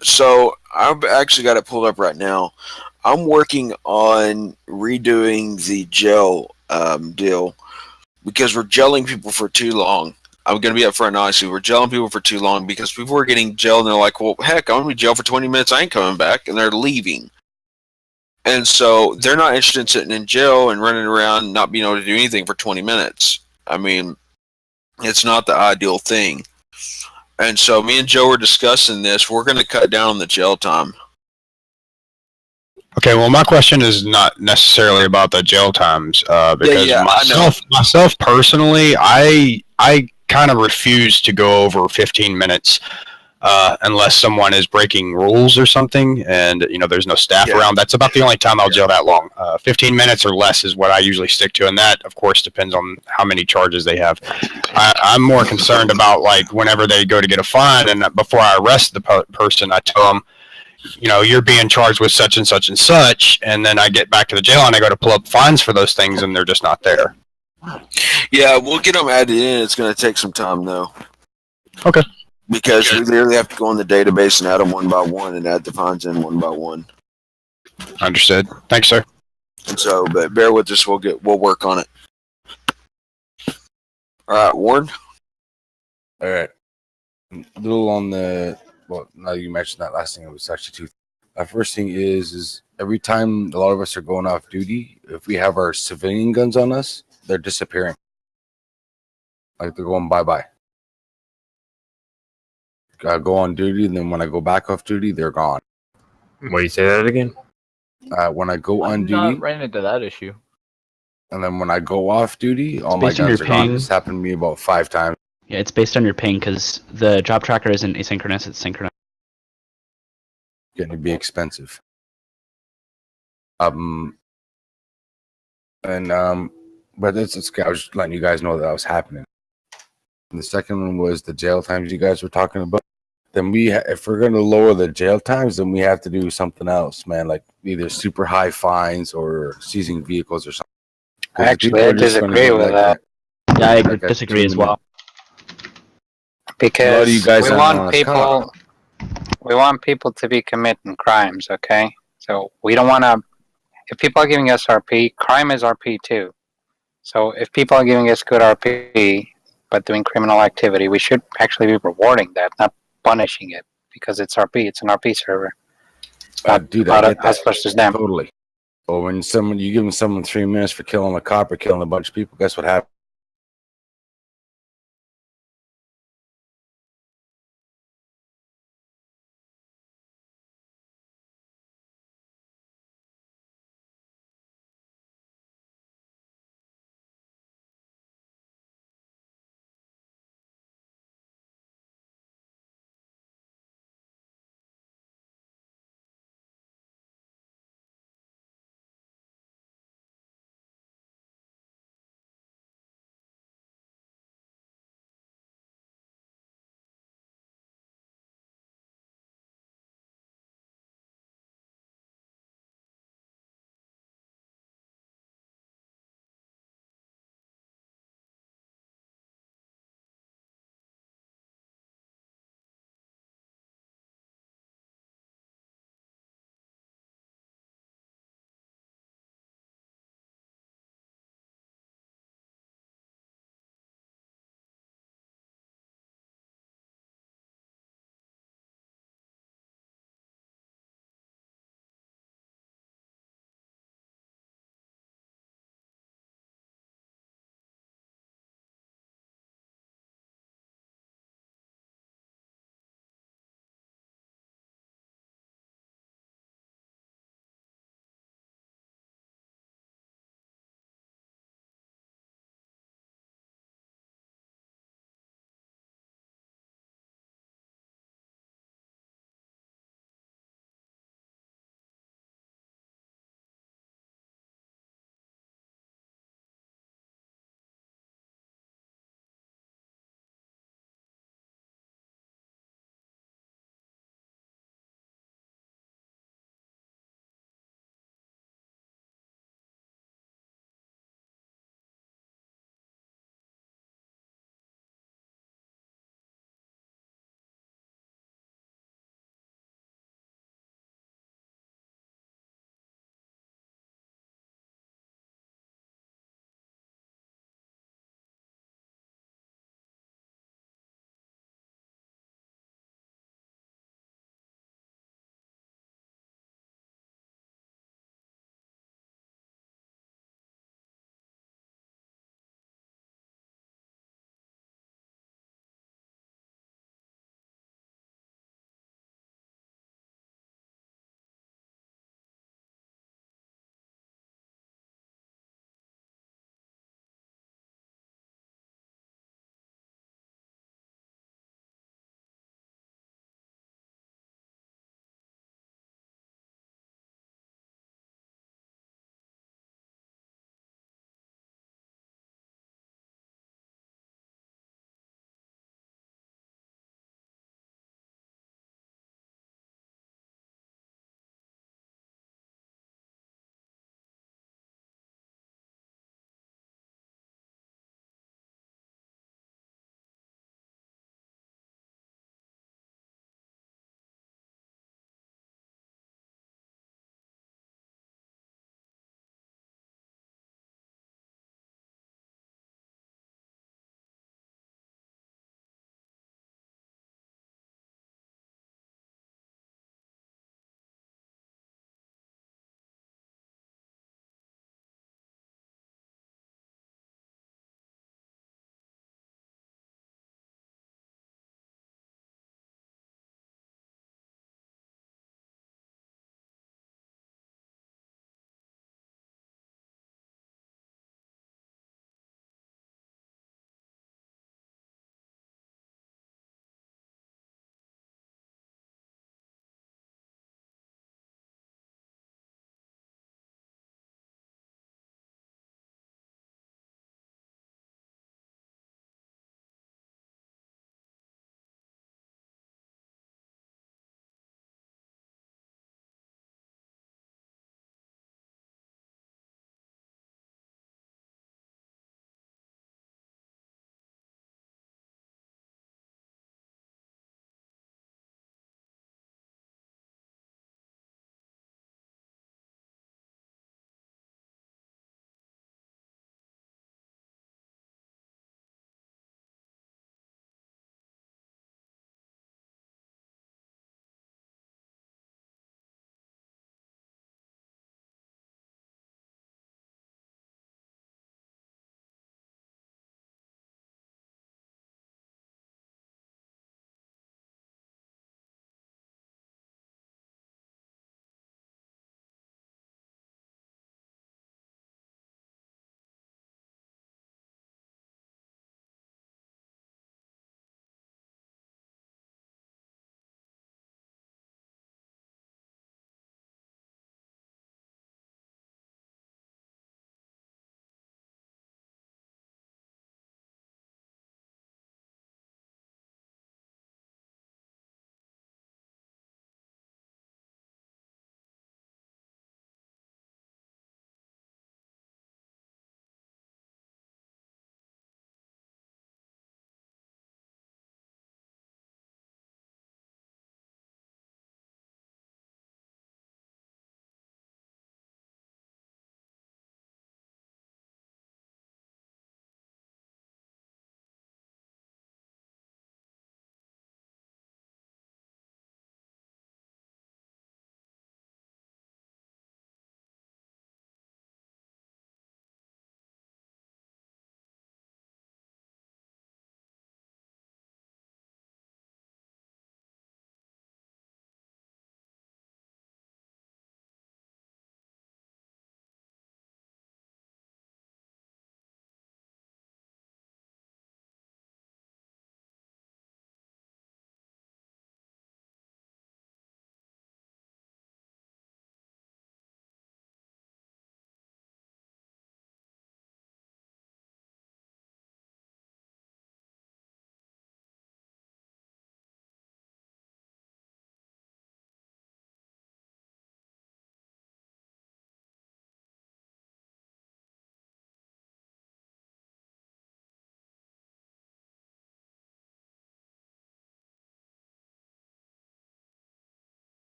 A: So I've actually got it pulled up right now. I'm working on redoing the jail deal because we're jailing people for too long. I'm going to be upfront and honest. We're jailing people for too long because people are getting jailed and they're like, well, heck, I'm going to be jailed for 20 minutes. I ain't coming back. And they're leaving. And so they're not interested in sitting in jail and running around not being able to do anything for 20 minutes. I mean, it's not the ideal thing. And so me and Joe were discussing this. We're going to cut down on the jail time.
H: Okay, well, my question is not necessarily about the jail times, because myself personally, I kind of refuse to go over 15 minutes unless someone is breaking rules or something, and there's no staff around. That's about the only time I'll jail that long. 15 minutes or less is what I usually stick to, and that, of course, depends on how many charges they have. I'm more concerned about like whenever they go to get a fine, and before I arrest the person, I tell them, you're being charged with such and such and such, and then I get back to the jail and I go to pull up fines for those things, and they're just not there.
A: Yeah, we'll get them added in. It's going to take some time, though.
H: Okay.
A: Because we literally have to go in the database and add them one by one and add the fines in one by one.
H: Understood. Thanks, sir.
A: And so, but bear with us. We'll work on it. All right, Warren.
G: All right. A little on the, well, now you mentioned that last thing, it was actually two. First thing is every time a lot of us are going off duty, if we have our civilian guns on us, they're disappearing. Like they're going bye-bye. I go on duty, and then when I go back off duty, they're gone.
E: What do you say that again?
G: When I go on
C: I'm
G: duty,
C: not ran into that issue.
G: and then when I go off duty, all my
B: based on
G: guns
B: your
G: are gone.
B: ping.
G: This happened to me about 5 times.
B: Yeah, it's based on your ping because the job tracker isn't asynchronous; it's synchronous.
G: Getting to be expensive. But it's I was just letting you guys know that was happening. And the second one was the jail times you guys were talking about. Then if we're going to lower the jail times, then we have to do something else, man. Like either super high fines or seizing vehicles or something.
S: Actually, I disagree with that.
B: Yeah, I disagree as well.
S: Because
G: you guys
S: we
G: aren't on
S: want
G: a scale.
S: we want people to be committing crimes, okay? So we don't want to. If people are giving us RP, crime is RP too. So if people are giving us good RP but doing criminal activity, we should actually be rewarding that, not punishing it, because it's RP. It's an RP server. It's not
G: Dude, I get
S: us
G: that.
S: versus them.
G: Totally. But when you give someone 3 minutes for killing a cop or killing a bunch of people, guess what happens?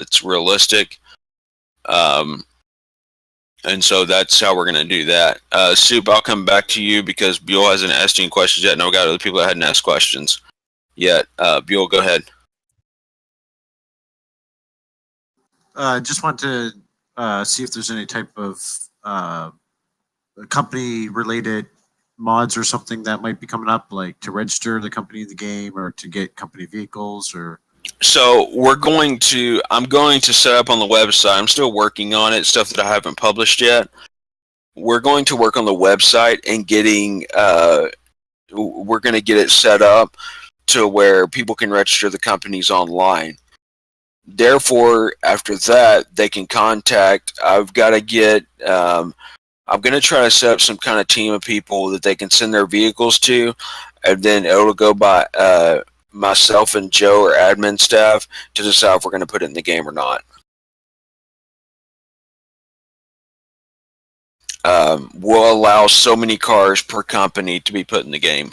A: that's realistic. And so that's how we're going to do that. Soup, I'll come back to you because Buell hasn't asked any questions yet. No, we got other people that hadn't asked questions yet. Buell, go ahead.
T: Just want to see if there's any type of company-related mods or something that might be coming up, like to register the company in the game or to get company vehicles or.
A: So I'm going to set up on the website. I'm still working on it, stuff that I haven't published yet. We're going to work on the website and we're going to get it set up to where people can register the companies online. Therefore, after that, they can contact. I'm going to try to set up some kind of team of people that they can send their vehicles to, and then it'll go by myself and Joe or admin staff to decide if we're going to put it in the game or not. We'll allow so many cars per company to be put in the game.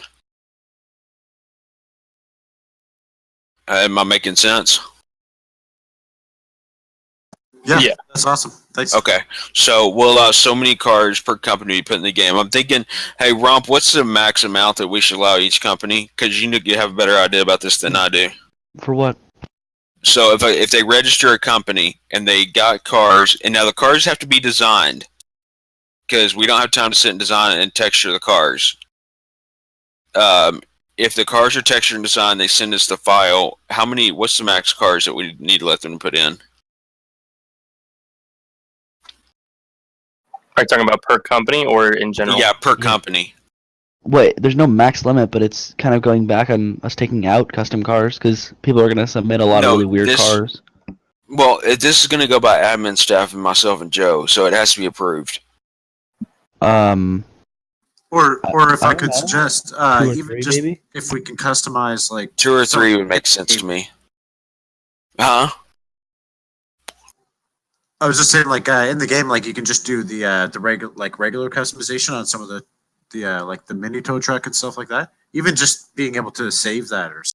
A: Am I making sense?
T: Yeah, that's awesome. Thanks.
A: Okay, so we'll allow so many cars per company to be put in the game. I'm thinking, hey, Rump, what's the max amount that we should allow each company? Because you have a better idea about this than I do.
B: For what?
A: So if they register a company and they got cars, and now the cars have to be designed, because we don't have time to sit and design and texture the cars. If the cars are textured and designed, they send us the file. What's the max cars that we need to let them put in?
K: Are you talking about per company or in general?
A: Yeah, per company.
B: Wait, there's no max limit, but it's kind of going back on us taking out custom cars because people are going to submit a lot of really weird cars.
A: Well, this is going to go by admin staff and myself and Joe, so it has to be approved.
T: Or if I could suggest, even
B: three,
T: just
B: maybe?
T: if we can customize like
A: 2 or 3 would make sense to me. Huh?
T: I was just saying, like in the game, like you can just do the regular customization on some of the like the mini tow truck and stuff like that. Even just being able to save that or.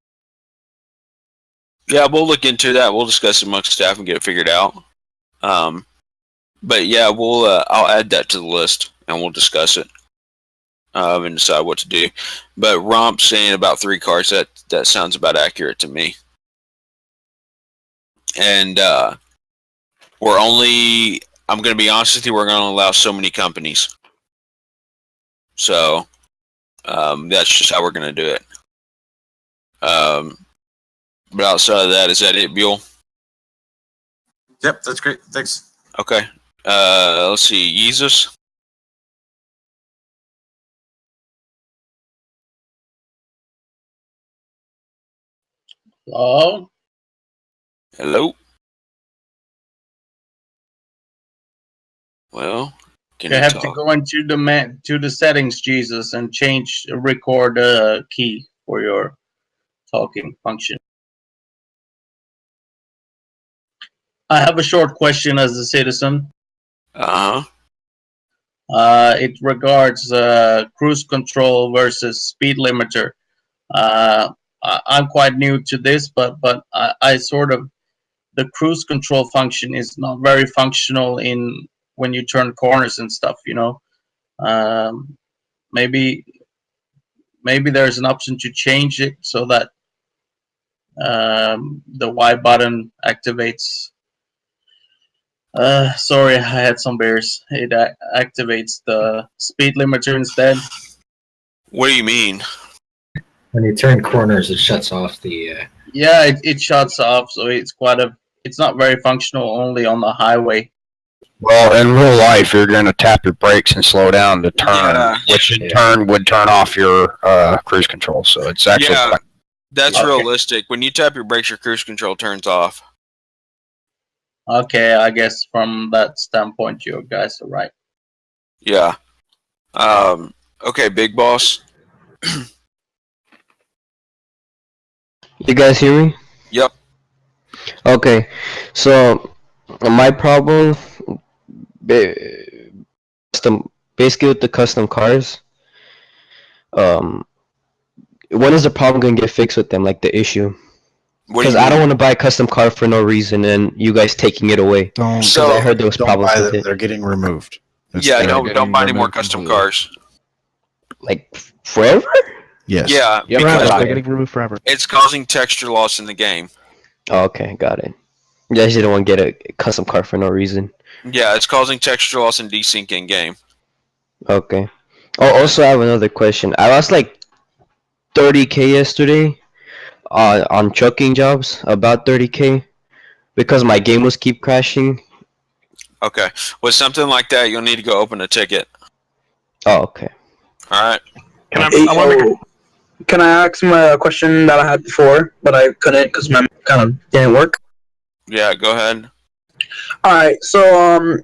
A: Yeah, we'll look into that. We'll discuss it amongst staff and get it figured out. But yeah, I'll add that to the list and we'll discuss it and decide what to do. But Romp saying about 3 cars, that sounds about accurate to me. And I'm going to be honest with you, we're going to allow so many companies. So that's just how we're going to do it. But outside of that, is that it, Buell?
T: Yep, that's great. Thanks.
A: Okay. Let's see. Jesus?
M: Hello?
A: Hello? Well,
M: you have to go into the settings, Jesus, and change record key for your talking function. I have a short question as a citizen. It regards cruise control versus speed limiter. I'm quite new to this, but I sort of, the cruise control function is not very functional in when you turn corners and stuff, you know. Maybe there's an option to change it so that the Y button activates. Sorry, I had some beers. It activates the speed limiter instead.
A: What do you mean?
N: When you turn corners, it shuts off the.
M: Yeah, it shuts off, so it's not very functional only on the highway.
H: Well, in real life, you're going to tap your brakes and slow down to turn, which in turn would turn off your cruise control. So it's actually
A: that's realistic. When you tap your brakes, your cruise control turns off.
M: Okay, I guess from that standpoint, you guys are right.
A: Yeah. Okay, Big Boss.
X: You guys hear me?
A: Yep.
X: Okay, so my problem, basically with the custom cars, when is the problem gonna get fixed with them? Like the issue? Because I don't want to buy a custom car for no reason, and you guys taking it away. Because I heard there was problems
F: buy
X: with
F: them,
X: it.
F: they're getting removed.
A: Yeah, don't buy any more custom cars.
X: Like forever?
F: Yes.
A: Yeah,
X: Yep,
A: because
X: forever.
B: They're getting removed forever.
A: it's causing texture loss in the game.
X: Oh, okay, got it. You guys didn't want to get a custom car for no reason.
A: Yeah, it's causing texture loss and desync in game.
X: Okay. Oh, also, I have another question. I lost like 30K yesterday on trucking jobs, about 30K, because my game was keep crashing.
A: Okay, with something like that, you'll need to go open a ticket.
X: Oh, okay.
A: All right.
D: Can I ask my a question that I had before, but I couldn't because my kind of didn't work?
A: Yeah, go ahead.
D: All right, so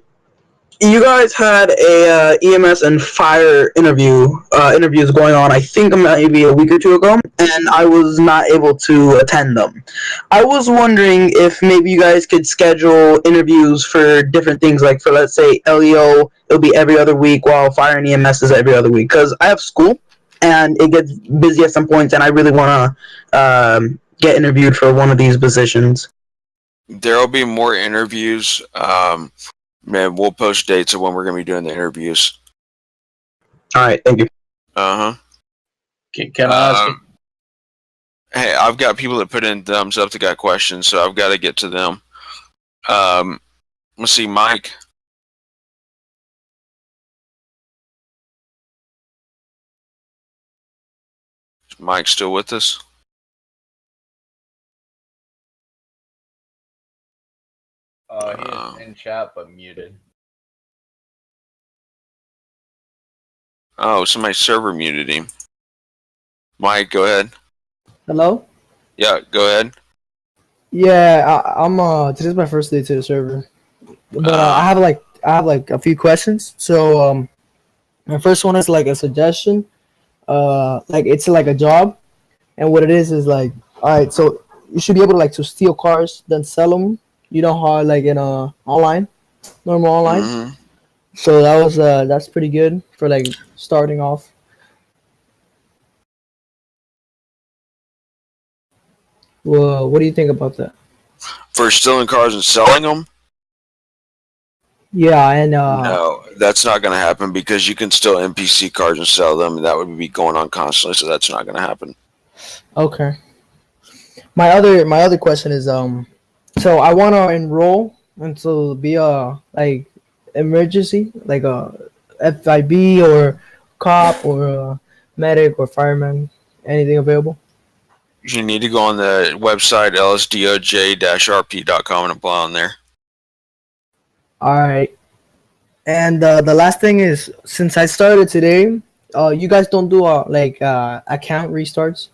D: you guys had a EMS and fire interviews going on. I think maybe a week or two ago, and I was not able to attend them. I was wondering if maybe you guys could schedule interviews for different things, like for let's say LEO, it'll be every other week, while fire and EMS is every other week. Because I have school, and it gets busy at some points, and I really want to get interviewed for one of these positions.
A: There'll be more interviews. Man, we'll post dates of when we're going to be doing the interviews.
D: All right, thank you.
A: Uh-huh.
M: Can I ask?
A: Hey, I've got people that put in thumbs up that got questions, so I've got to get to them. Let's see, Mike. Is Mike still with us?
C: He is in chat but muted.
A: Oh, somebody's server muted him. Mike, go ahead.
O: Hello?
A: Yeah, go ahead.
O: Yeah, I'm today's my first day to the server. But I have like a few questions. So my first one is like a suggestion. Like it's like a job, and what it is like, all right, so you should be able to like to steal cars then sell them. You know how like in online, normal online.
A: Mm-hmm.
O: So that was that's pretty good for like starting off. Well, what do you think about that?
A: For stealing cars and selling them?
O: Yeah, and
A: No, that's not going to happen because you can steal NPC cars and sell them, and that would be going on constantly, so that's not going to happen.
O: Okay. My other question is so I want to enroll and so be a like emergency like a FIB or cop or a medic or fireman, anything available?
A: You need to go on the website Lsdoj-Rp.com and apply on there.
O: All right. And the last thing is, since I started today, you guys don't do account restarts?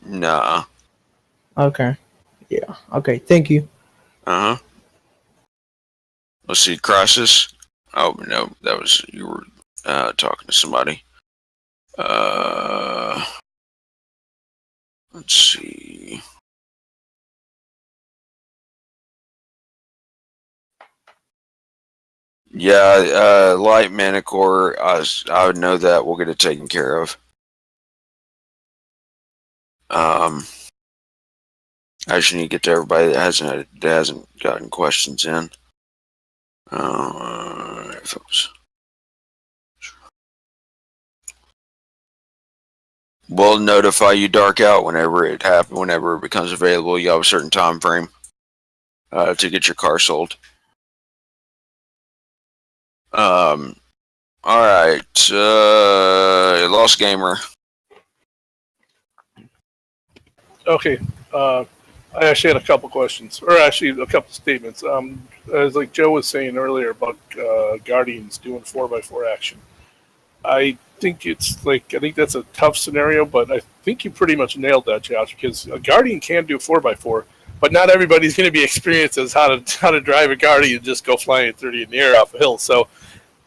A: Nah.
O: Okay. Yeah. Okay. Thank you.
A: Uh-huh. Let's see, Crisis. Oh, no, that was, you were talking to somebody. Let's see. Yeah, Light Manicore, I would know that. We'll get it taken care of. I just need to get to everybody that hasn't gotten questions in. Folks. We'll notify you dark out whenever it happens, whenever it becomes available. You have a certain time frame to get your car sold. All right, Lost Gamer.
V: Okay. I actually had a couple questions, or actually a couple statements. As like Joe was saying earlier about Guardians doing 4x4 action. I think that's a tough scenario, but I think you pretty much nailed that, Josh, because a Guardian can do 4x4, but not everybody's going to be experienced as how to drive a Guardian and just go flying at 30 in the air off a hill. So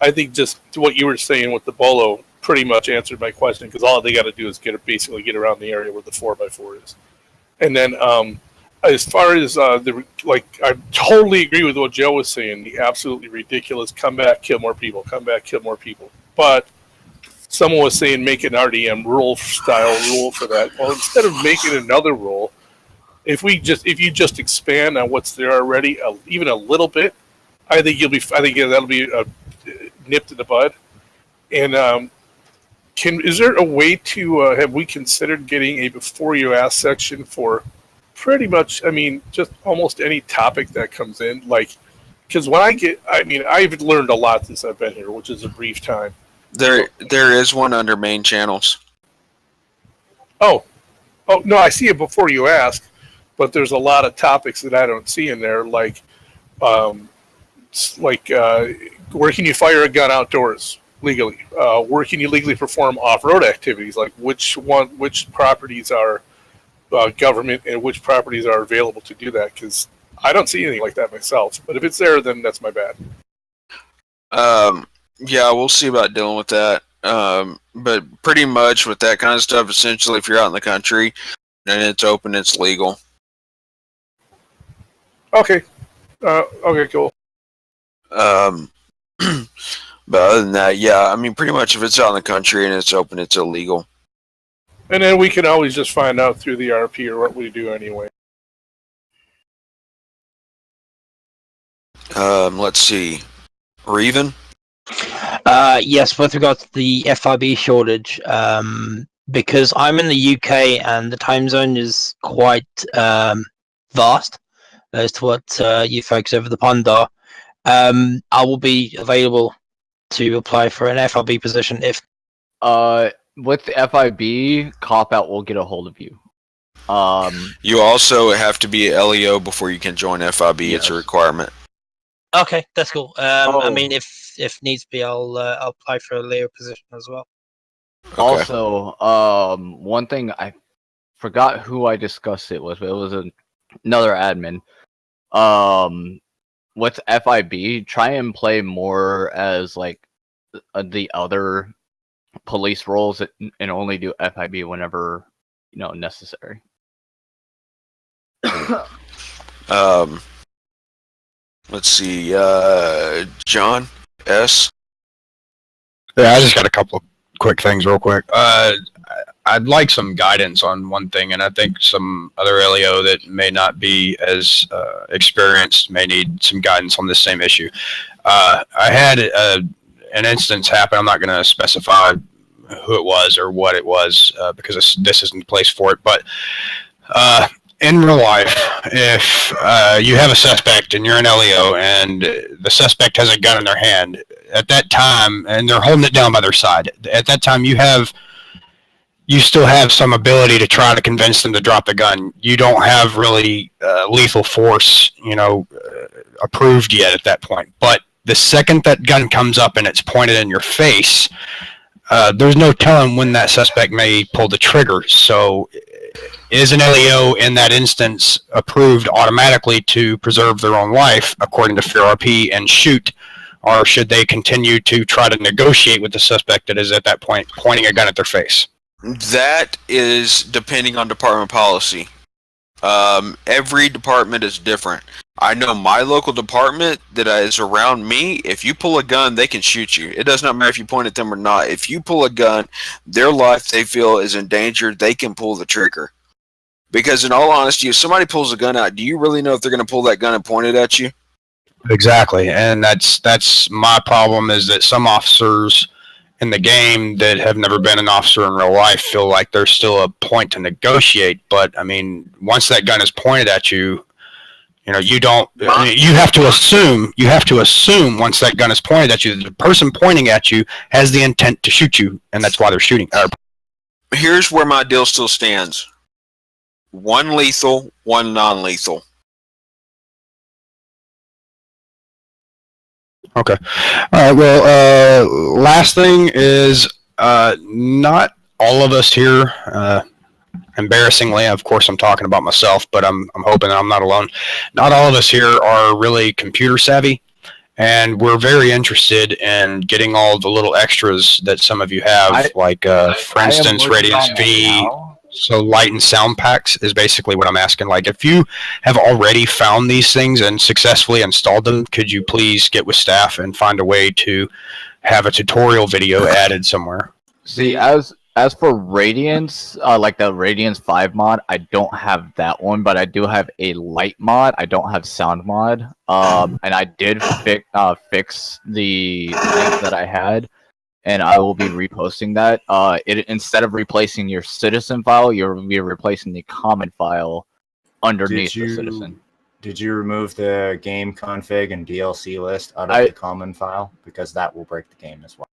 V: I think just what you were saying with the Bolo pretty much answered my question, because all they got to do is basically get around the area where the 4x4 is. And then as far as I totally agree with what Joe was saying, the absolutely ridiculous come back, kill more people, come back, kill more people. But someone was saying make an RDM rule style rule for that. Well, instead of making another rule, if you just expand on what's there already, even a little bit, I think that'll be nipped in the bud. And is there a way to have we considered getting a before you ask section for pretty much? I mean, just almost any topic that comes in, like. Because I've learned a lot since I've been here, which is a brief time.
A: There is one under main channels.
V: Oh, no, I see it before you ask, but there's a lot of topics that I don't see in there, like where can you fire a gun outdoors legally? Where can you legally perform off-road activities? Like which properties are government and which properties are available to do that? Because I don't see anything like that myself, but if it's there, then that's my bad.
A: Yeah, we'll see about dealing with that. But pretty much with that kind of stuff, essentially, if you're out in the country and it's open, it's legal.
V: Okay. Okay, cool.
A: But other than that, yeah, I mean, pretty much if it's out in the country and it's open, it's illegal.
V: And then we can always just find out through the RP or what we do anyway.
A: Let's see. Reven?
L: Yes, with regard to the FIB shortage, because I'm in the UK and the time zone is quite vast as to what you folks over the pond are, I will be available to apply for an FIB position if.
C: With the FIB, Cop Out will get a hold of you.
A: You also have to be a LEO before you can join FIB. Yes. It's a requirement.
L: Okay, that's cool. I mean, if needs be, I'll apply for a Leo position as well.
C: Okay. Also, one thing I forgot who I discussed it with, but it was another admin. With FIB, try and play more as like the other police roles and only do FIB whenever necessary.
A: Let's see, John S.
H: Yeah, I just got a couple of quick things real quick. I'd like some guidance on one thing, and I think some other LEO that may not be as experienced may need some guidance on this same issue. I had an instance happen. I'm not going to specify who it was or what it was because this isn't the place for it, but in real life, if you have a suspect and you're an LEO and the suspect has a gun in their hand, at that time, and they're holding it down by their side, at that time you still have some ability to try to convince them to drop the gun. You don't have really lethal force, approved yet at that point. But the second that gun comes up and it's pointed in your face, there's no telling when that suspect may pull the trigger. So is an LEO in that instance approved automatically to preserve their own life according to FiveM and shoot, or should they continue to try to negotiate with the suspect that is at that point pointing a gun at their face?
A: That is depending on department policy. Every department is different. I know my local department that is around me, if you pull a gun, they can shoot you. It does not matter if you point at them or not. If you pull a gun, their life they feel is in danger, they can pull the trigger. Because in all honesty, if somebody pulls a gun out, do you really know if they're going to pull that gun and point it at you?
H: Exactly, and that's my problem, is that some officers in the game that have never been an officer in real life feel like there's still a point to negotiate. But I mean, once that gun is pointed at you, you don't. You have to assume once that gun is pointed at you, that the person pointing at you has the intent to shoot you, and that's why they're shooting.
A: Here's where my deal still stands: one lethal, one non-lethal.
H: Okay. All right. Well, last thing is not all of us here. Embarrassingly, of course, I'm talking about myself, but I'm hoping I'm not alone. Not all of us here are really computer savvy, and we're very interested in getting all the little extras that some of you have, for instance, Radiance V. So light and sound packs is basically what I'm asking. Like, if you have already found these things and successfully installed them, could you please get with staff and find a way to have a tutorial video added somewhere?
C: See, as as for Radiance, like the Radiance 5 mod, I don't have that one, but I do have a light mod. I don't have sound mod. And I did fix the link that I had, and I will be reposting that. Instead of replacing your citizen file, you'll be replacing the common file underneath the citizen.
P: Did you remove the game config and DLC list out of the common file? Because that will break the game as well.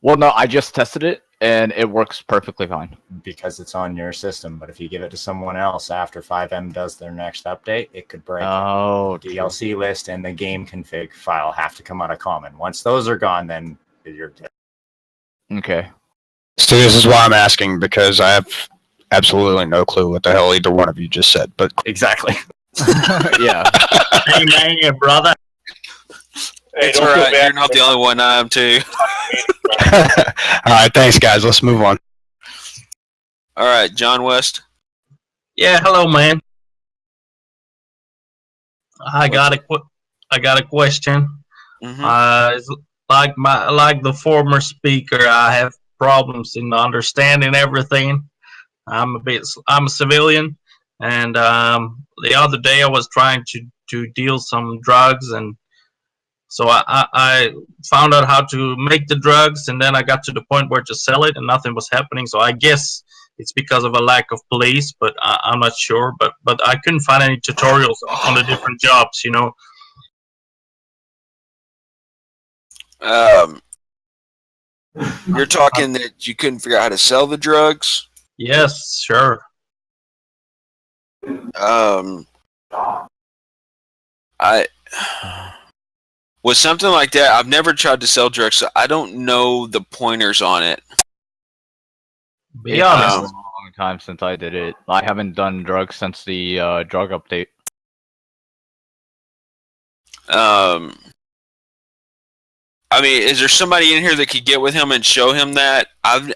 C: Well, no, I just tested it, and it works perfectly fine.
P: Because it's on your system, but if you give it to someone else after FiveM does their next update, it could break it. The DLC list and the game config file have to come out of common. Once those are gone, then you're dead.
C: Okay.
H: So this is why I'm asking, because I have absolutely no clue what the hell either one of you just said. But
C: exactly. Yeah.
M: Hey man, brother.
A: It's alright, you're not the only one, I am too.
H: Alright, thanks guys, let's move on.
A: Alright, John West.
M: Yeah, hello, man. I got a question. It's like the former speaker, I have problems in understanding everything. I'm a civilian, and the other day I was trying to deal some drugs, and so I found out how to make the drugs, and then I got to the point where to sell it, and nothing was happening. So I guess it's because of a lack of police, but I'm not sure. But I couldn't find any tutorials on the different jobs, you know.
A: You're talking that you couldn't figure out how to sell the drugs?
M: Yes, sure.
A: With something like that, I've never tried to sell drugs, so I don't know the pointers on it.
C: It's been a long time since I did it. I haven't done drugs since the drug update.
A: I mean, is there somebody in here that could get with him and show him that? I've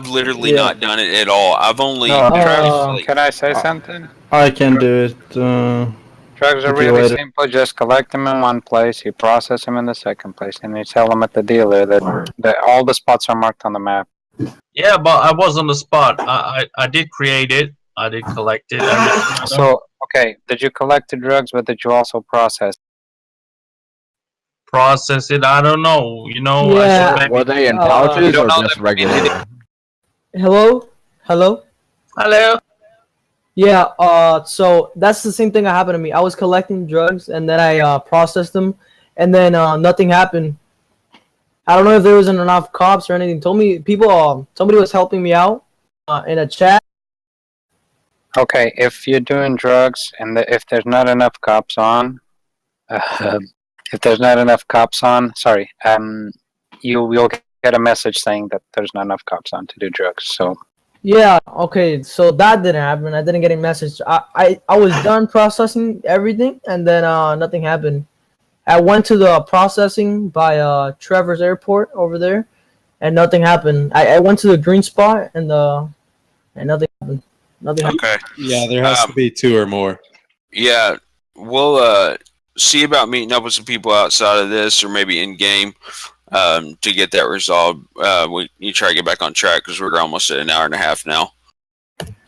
A: literally not done it at all. I've only
S: Can I say something?
Q: I can do it.
S: Drugs are really simple. Just collect them in one place, you process them in the second place, and you sell them at the dealer. That all the spots are marked on the map.
M: Yeah, but I was on the spot. I did create it. I did collect it.
S: So, okay, did you collect the drugs, but did you also process?
M: Process it? I don't know. You know,
O: Yeah.
C: Were they in pouches or just regular?
O: Hello? Hello?
M: Hello?
O: Yeah, so that's the same thing that happened to me. I was collecting drugs, and then I processed them, and then nothing happened. I don't know if there wasn't enough cops or anything. Somebody was helping me out in a chat.
S: Okay, if you're doing drugs and if there's not enough cops on, you'll get a message saying that there's not enough cops on to do drugs. So
O: Yeah, okay, so that didn't happen. I didn't get a message. I was done processing everything, and then nothing happened. I went to the processing by Trevor's airport over there, and nothing happened. I went to the green spot, and nothing happened. Nothing happened.
A: Okay.
Q: Yeah, there has to be 2 or more.
A: Yeah, we'll see about meeting up with some people outside of this, or maybe in game, to get that resolved. We need to try to get back on track because we're almost at an hour and a half now.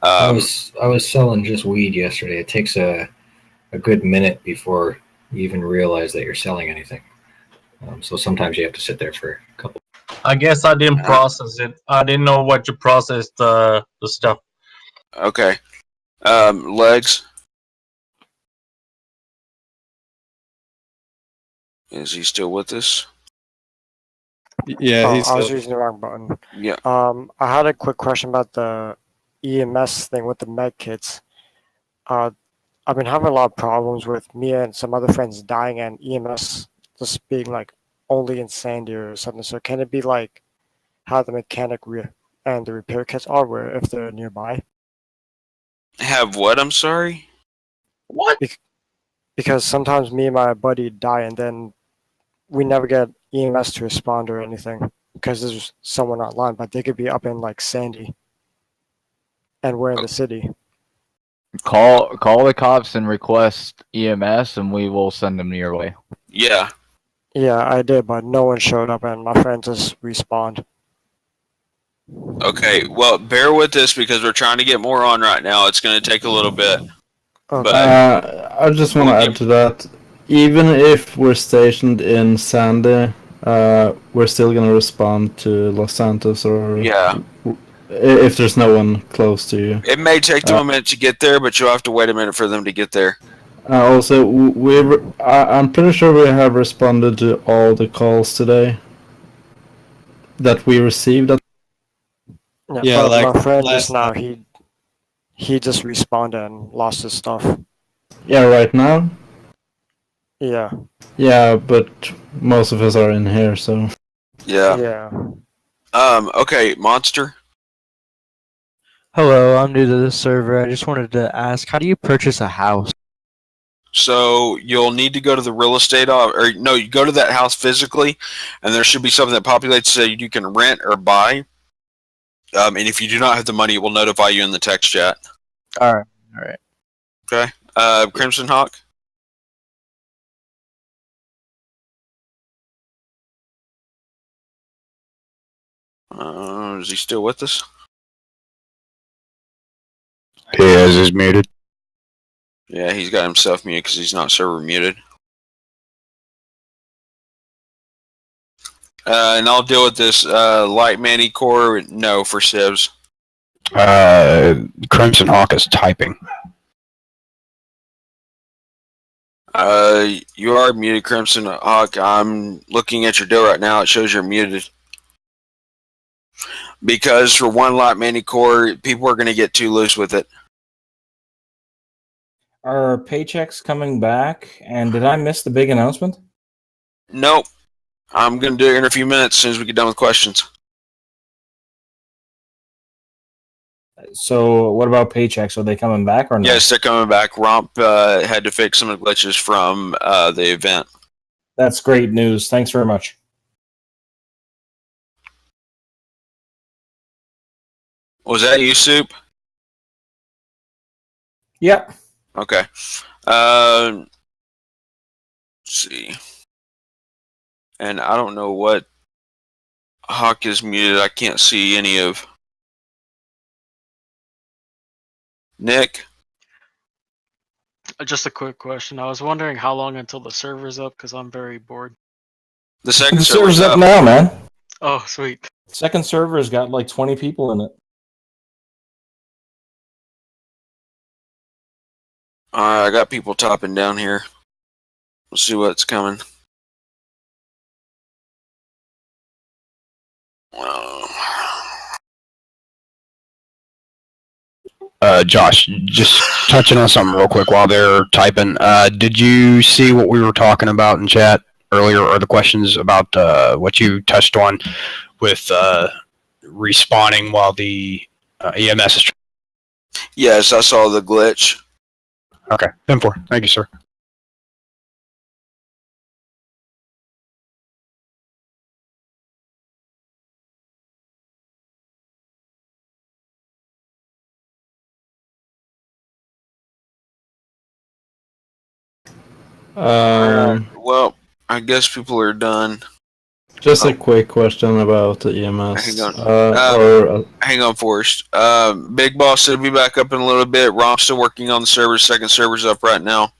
N: I was selling just weed yesterday. It takes a good minute before you even realize that you're selling anything. So sometimes you have to sit there for a couple.
M: I guess I didn't process it. I didn't know what to process the stuff.
A: Okay. Legs. Is he still with us?
Q: Yeah,
R: I
Q: he's
R: was
Q: still...
R: using the wrong button.
A: Yeah.
R: I had a quick question about the EMS thing with the med kits. I've been having a lot of problems with me and some other friends dying and EMS just being like only in Sandy or something. So can it be like how the mechanic and the repair kits are, where if they're nearby?
A: Have what? I'm sorry?
M: What?
R: Because sometimes me and my buddy die and then we never get EMS to respond or anything because there's someone online, but they could be up in like Sandy and we're in the city.
C: Call the cops and request EMS, and we will send them your way.
A: Yeah.
R: Yeah, I did, but no one showed up, and my friend just respawned.
A: Okay, well, bear with us because we're trying to get more on right now. It's going to take a little bit. But
Q: I just want to add to that. Even if we're stationed in Sandy, we're still going to respond to Los Santos or if there's no one close to you.
A: it may take them a minute to get there, but you'll have to wait a minute for them to get there.
Q: Also, I'm pretty sure we have responded to all the calls today that we received.
R: Yeah, but my friend just now, he just respawned and lost his stuff.
Q: Yeah, right now?
R: Yeah.
Q: Yeah, but most of us are in here, so...
A: Yeah.
R: Yeah.
A: Okay, Monster.
I: Hello, I'm new to this server. I just wanted to ask, how do you purchase a house?
A: So you'll need to go to the real estate or no, you go to that house physically, and there should be something that populates so you can rent or buy. And if you do not have the money, it will notify you in the text chat.
I: All right.
A: Okay. Crimson Hawk. Is he still with us?
H: He is muted.
A: Yeah, he's got himself muted because he's not server muted. And I'll deal with this light Manny core. No for Sibs.
H: Crimson Hawk is typing.
A: You are muted, Crimson Hawk. I'm looking at your deal right now. It shows you're muted. Because for one light Manny core, people are going to get too loose with it.
J: Are paychecks coming back? And did I miss the big announcement?
A: Nope. I'm going to do it in a few minutes as soon as we get done with questions.
J: So what about paychecks? Are they coming back or not?
A: Yes, they're coming back. Romp had to fix some of the glitches from the event.
J: That's great news. Thanks very much.
A: Was that you, Soup?
J: Yep.
A: Okay. Let's see. And I don't know what Hawk is muted. I can't see any of Nick.
U: Just a quick question. I was wondering how long until the server's up because I'm very bored.
A: The second
J: The server's up now, man.
U: Oh, sweet.
J: Second server's got like 20 people in it.
A: I got people topping down here. Let's see what's coming.
H: Josh, just touching on something real quick while they're typing. Did you see what we were talking about in chat earlier, or the questions about what you touched on with respawning while the EMS is?
A: Yes, I saw the glitch.
H: Okay, 10-4. Thank you, sir.
A: Well, I guess people are done.
Q: Just a quick question about the EMS.
A: Hang on. Hang on, Forrest. Big Boss will be back up in a little bit. Rom's still working on the server. Second server's up right now.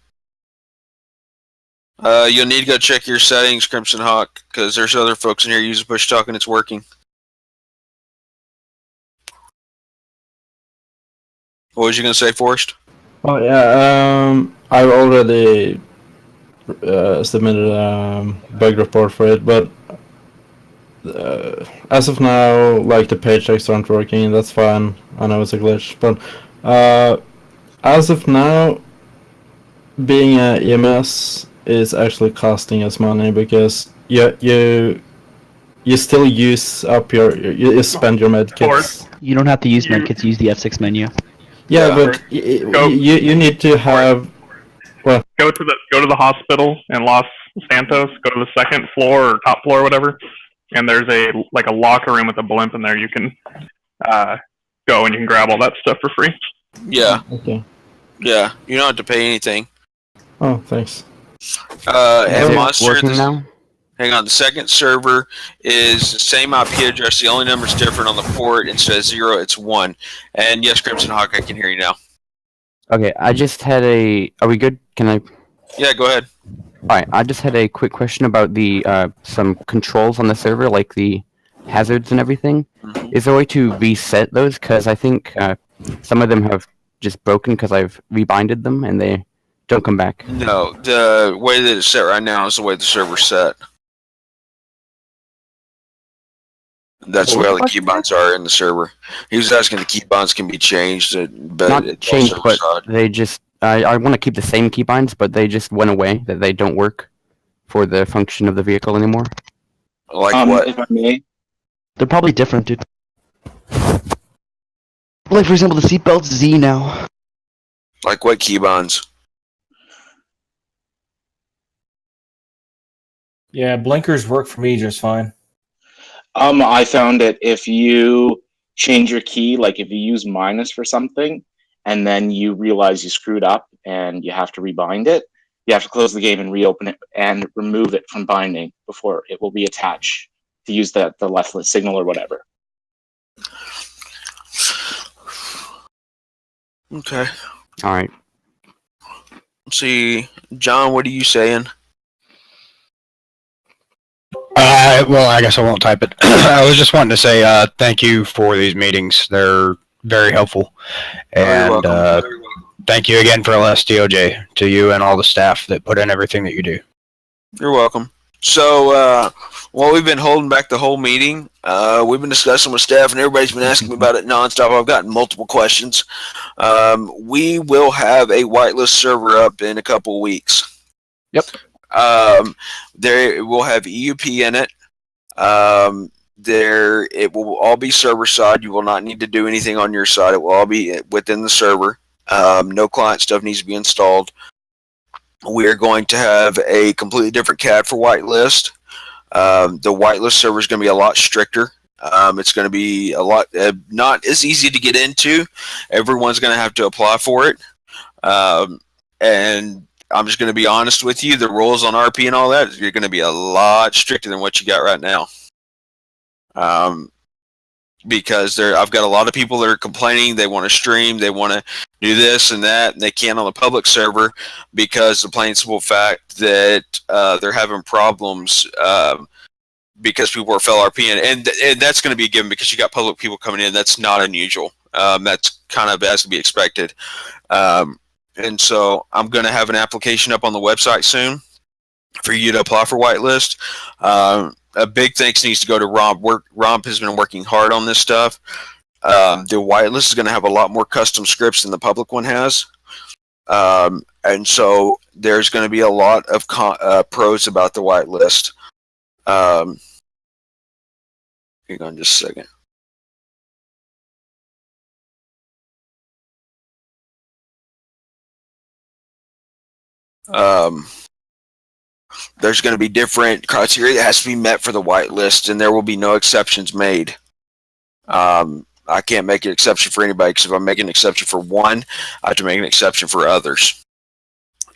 A: You'll need to go check your settings, Crimson Hawk, because there's other folks in here using push talk and it's working. What was you going to say, Forrest?
Q: Oh yeah, I've already submitted a bug report for it, but as of now, like the paychecks aren't working. That's fine. I know it's a glitch, but as of now, being a EMS is actually costing us money because you still use up you spend your medkits.
B: You don't have to use medkits. Use the F6 menu.
Q: Yeah, but you need to have. Well,
W: go to the hospital in Los Santos. Go to the second floor or top floor, or whatever, and there's a locker room with a blimp in there. You can go and you can grab all that stuff for free.
A: Yeah.
Q: Okay.
A: Yeah, you don't have to pay anything.
Q: Oh, thanks.
A: And
Y: Is it
A: Monster,
Y: working now?
A: Hang on. The second server is the same IP address. The only number is different on the port. Instead of 0, it's 1. And yes, Crimson Hawk, I can hear you now.
E: Okay, I just had a. Are we good? Can I?
A: Yeah, go ahead.
E: All right, I just had a quick question about the some controls on the server, like the hazards and everything.
A: Mm-hmm.
E: Is there a way to reset those? Because I think some of them have just broken because I've rebinded them and they don't come back.
A: No, the way that it's set right now is the way the server's set. That's where all the keybinds are in the server. He was asking if the keybinds can be changed, but
E: Not
A: it's
E: changed,
A: also
E: but
A: side.
E: they just. I want to keep the same keybinds, but they just went away. That they don't work for the function of the vehicle anymore.
A: Like what?
G: If I may.
B: They're probably different, dude. Like, for example, the seatbelt's Z now.
A: Like what keybinds?
J: Yeah, blinkers work for me just fine.
G: I found that if you change your key, like if you use minus for something, and then you realize you screwed up and you have to rebind it, you have to close the game and reopen it and remove it from binding before it will be attached to use the left signal or whatever.
A: Okay.
E: All right.
A: See, John, what are you saying?
H: Well, I guess I won't type it. I was just wanting to say thank you for these meetings. They're very helpful. And thank you again for LSDOJ, to you and all the staff that put in everything that you do.
A: You're welcome. So, while we've been holding back the whole meeting, we've been discussing with staff, and everybody's been asking me about it nonstop. I've gotten multiple questions. We will have a whitelist server up in a couple weeks.
E: Yep.
A: There will have EUP in it. It will all be server side. You will not need to do anything on your side. It will all be within the server. No client stuff needs to be installed. We are going to have a completely different CAD for whitelist. The whitelist server is going to be a lot stricter. It's going to be a lot not as easy to get into. Everyone's going to have to apply for it. And I'm just going to be honest with you. The rules on RP and all that, you're going to be a lot stricter than what you got right now. Because I've got a lot of people that are complaining. They want to stream. They want to do this and that, and they can't on the public server because the plain simple fact that they're having problems because people are fell RPing, and that's going to be a given because you got public people coming in. That's not unusual. That's kind of as to be expected. And so I'm going to have an application up on the website soon for you to apply for whitelist. A big thanks needs to go to Romp. Romp has been working hard on this stuff. The whitelist is going to have a lot more custom scripts than the public one has. And so there's going to be a lot of pros about the whitelist. Hang on just a second. There's going to be different criteria that has to be met for the whitelist, and there will be no exceptions made. I can't make an exception for anybody because if I make an exception for one, I have to make an exception for others.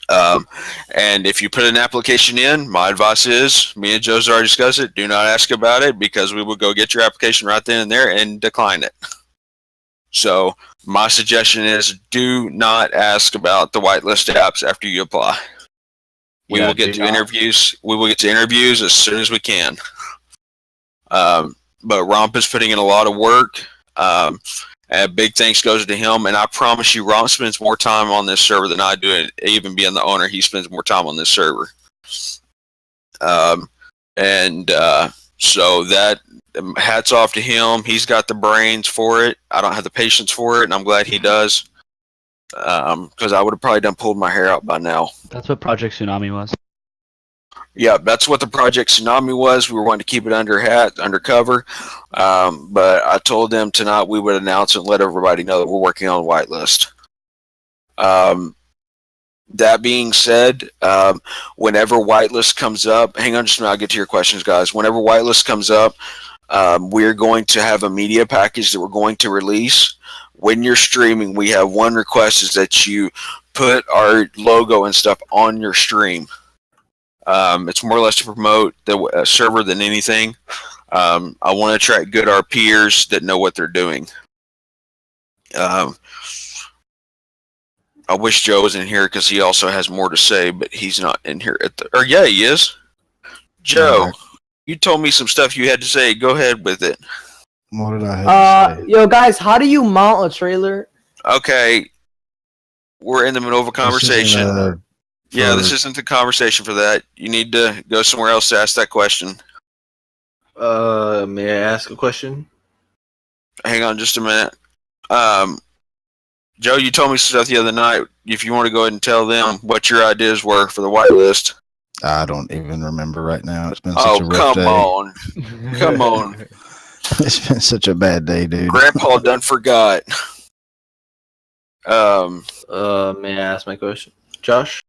A: And if you put an application in, my advice is, me and Joe's already discussed it, do not ask about it because we will go get your application right then and there and decline it. So my suggestion is do not ask about the whitelist apps after you apply. We will get to interviews. We will get to interviews as soon as we can. But Romp is putting in a lot of work. And big thanks goes to him. And I promise you, Romp spends more time on this server than I do. Even being the owner, he spends more time on this server. So that hats off to him. He's got the brains for it. I don't have the patience for it, and I'm glad he does. Because I would have probably pulled my hair out by now.
B: That's what Project Tsunami was.
A: Yeah, that's what the Project Tsunami was. We were wanting to keep it under cover. But I told them tonight we would announce it and let everybody know that we're working on whitelist. That being said, whenever whitelist comes up, hang on just a minute, I'll get to your questions, guys. Whenever whitelist comes up, we're going to have a media package that we're going to release. When you're streaming, we have one request is that you put our logo and stuff on your stream. It's more or less to promote the server than anything. I want to attract good RPers that know what they're doing. I wish Joe was in here because he also has more to say, but he's not in here or yeah, he is. Joe, you told me some stuff you had to say. Go ahead with it.
F: What did I have to say?
O: Yo, guys, how do you mount a trailer?
A: Okay, we're in the middle of a conversation. Yeah, this isn't the conversation for that. You need to go somewhere else to ask that question.
K: May I ask a question?
A: Hang on just a minute. Joe, you told me stuff the other night. If you want to go ahead and tell them what your ideas were for the whitelist.
F: I don't even remember right now. It's been such a rough day.
A: On. Come on.
F: It's been such a bad day, dude.
A: Grandpa done forgot.
K: May I ask my question? Josh?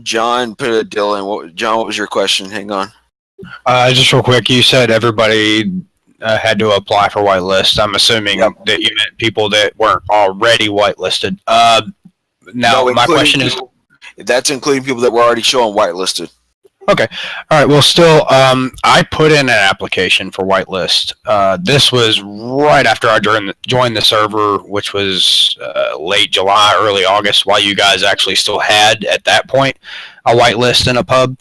A: John put a deal in. John, what was your question? Hang on.
H: Just real quick, you said everybody had to apply for whitelist. I'm assuming that you meant people that weren't already whitelisted. Now, my question is...
A: That's including people that were already showing whitelisted.
H: Okay. All right. Well, still, I put in an application for whitelist. This was right after I joined the server, which was late July, early August, while you guys actually still had, at that point, a whitelist in a pub.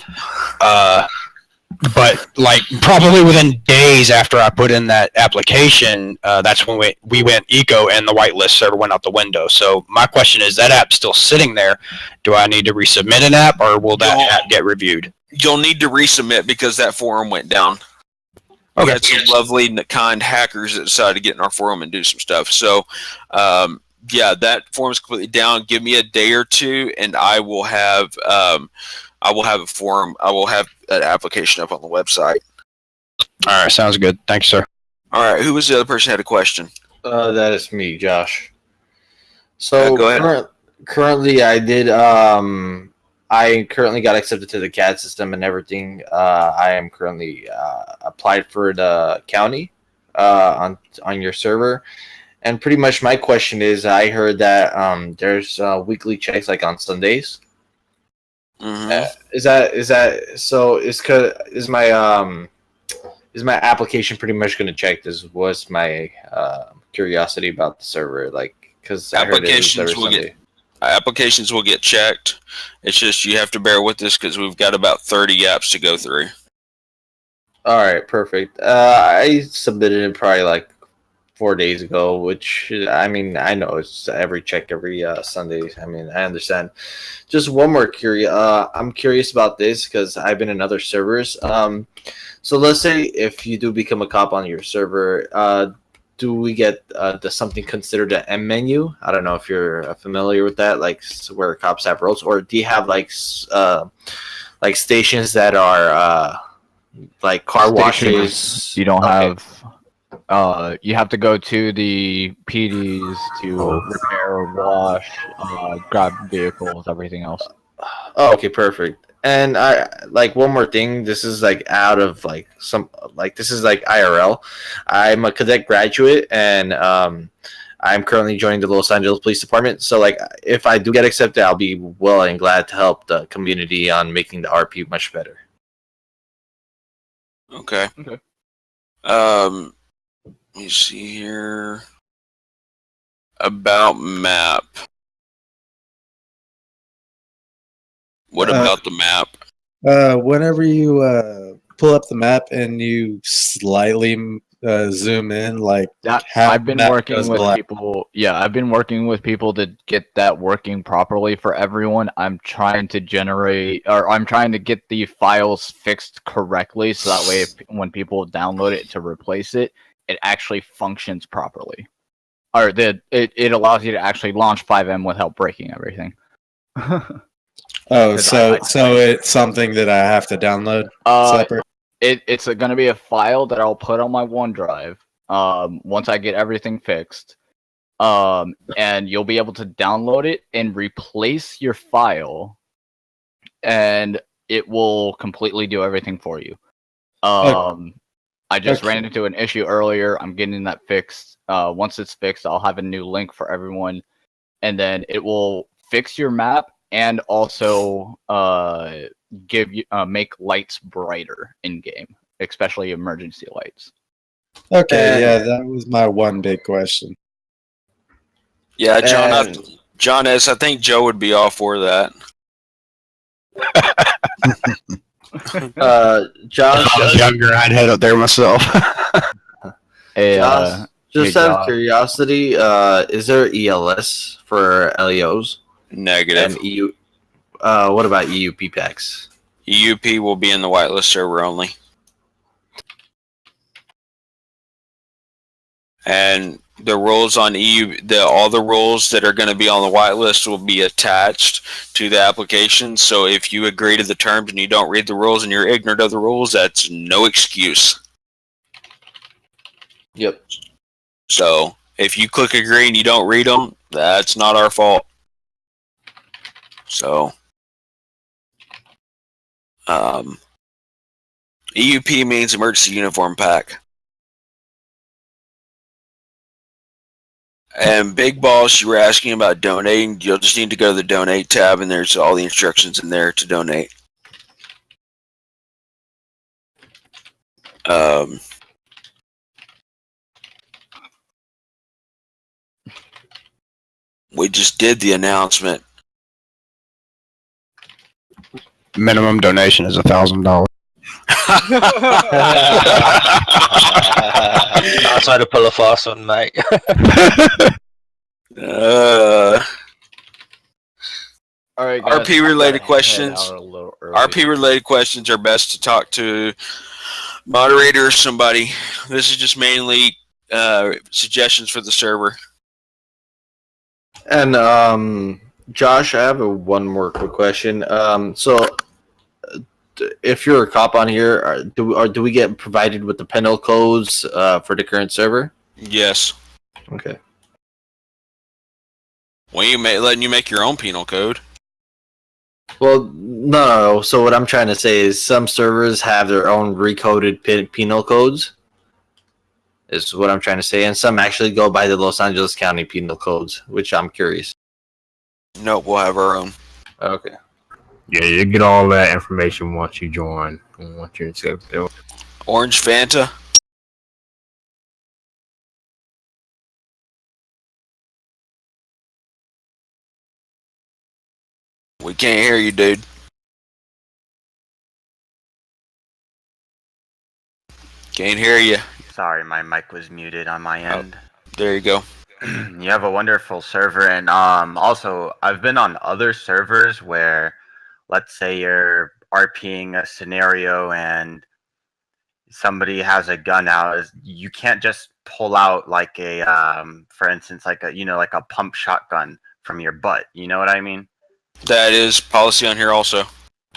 H: But like probably within days after I put in that application, that's when we went eco and the whitelist server went out the window. So my question is, that app still sitting there? Do I need to resubmit an app, or will that app get reviewed?
A: You'll need to resubmit because that forum went down. We had some lovely, kind hackers that decided to get in our forum and do some stuff. So, yeah, that forum is completely down. Give me a day or two, and I will have a forum. I will have an application up on the website.
H: All right, sounds good. Thanks, sir.
A: All right, who was the other person who had a question?
K: That is me, Josh. So
A: go ahead.
K: Currently, I currently got accepted to the CAD system and everything. I am currently applied for the county on your server, and pretty much my question is, I heard that there's weekly checks like on Sundays. Is that so? Is my application pretty much going to check this? Was my curiosity about the server, like, because
A: applications will get checked. It's just you have to bear with us because we've got about 30 apps to go through.
K: All right, perfect. I submitted it probably like 4 days ago, which, I mean, I know it's every Sunday. I mean, I understand. Just one more I'm curious about this because I've been in other servers. So let's say if you do become a cop on your server, do we get does something considered an M menu? I don't know if you're familiar with that, like where cops have roles, or do you have like stations that are like car washes?
C: You don't have. You have to go to the PDs to repair, wash, grab vehicles, everything else.
K: Oh, okay, perfect. And I like one more thing. This is like out of like this is like IRL. I'm a cadet graduate, and I'm currently joining the Los Angeles Police Department. So like, if I do get accepted, I'll be well and glad to help the community on making the RP much better.
A: Okay. Let me see here. About map. What about the map?
T: Whenever you pull up the map and you slightly zoom in, like
C: I've been working with people. Yeah, I've been working with people to get that working properly for everyone. I'm trying to get the files fixed correctly, so that way, when people download it to replace it, it actually functions properly. Or it allows you to actually launch FiveM without breaking everything.
T: Oh, so it's something that I have to download separate?
C: It's going to be a file that I'll put on my OneDrive once I get everything fixed. And you'll be able to download it and replace your file, and it will completely do everything for you. I just ran into an issue earlier. I'm getting that fixed. Once it's fixed, I'll have a new link for everyone, and then it will fix your map and also give you make lights brighter in game, especially emergency lights.
T: Okay, yeah, that was my one big question.
A: Yeah, John S. I think Joe would be all for that.
K: Josh,
H: if I was younger, I'd head up there myself.
K: Josh, just
C: hey,
K: out of
C: Josh.
K: curiosity, is there ELS for LEOs?
A: Negative.
K: And EU. What about EUP packs?
A: EUP will be in the whitelist server only. And the rules on all the rules that are going to be on the whitelist will be attached to the application. So if you agree to the terms and you don't read the rules and you're ignorant of the rules, that's no excuse.
K: Yep.
A: So if you click agree and you don't read them, that's not our fault. So EUP means emergency uniform pack. And Big Boss, you were asking about donating. You'll just need to go to the donate tab, and there's all the instructions in there to donate. We just did the announcement.
H: Minimum donation is $1,000.
D: I'll try to pull a fast one, mate.
C: All right, guys,
A: RP related
C: I'm gonna head
A: questions.
C: out a little early.
A: RP related questions are best to talk to moderator or somebody. This is just mainly suggestions for the server.
K: And Josh, I have one more quick question. So if you're a cop on here, do we get provided with the penal codes for the current server?
A: Yes.
K: Okay.
A: We letting you make your own penal code.
K: Well, no. So what I'm trying to say is some servers have their own recoded penal codes. Is what I'm trying to say, and some actually go by the Los Angeles County penal codes, which I'm curious.
A: Nope, we'll have our own.
K: Okay.
L: Yeah, you get all that information once you join. Once you're accepted.
A: Orange Fanta. We can't hear you, dude. Can't hear you.
V: Sorry, my mic was muted on my end.
A: There you go.
V: You have a wonderful server, and also I've been on other servers where, let's say you're RPing a scenario and somebody has a gun out. You can't just pull out like a, for instance, like a like a pump shotgun from your butt. You know what I mean?
A: That is policy on here also.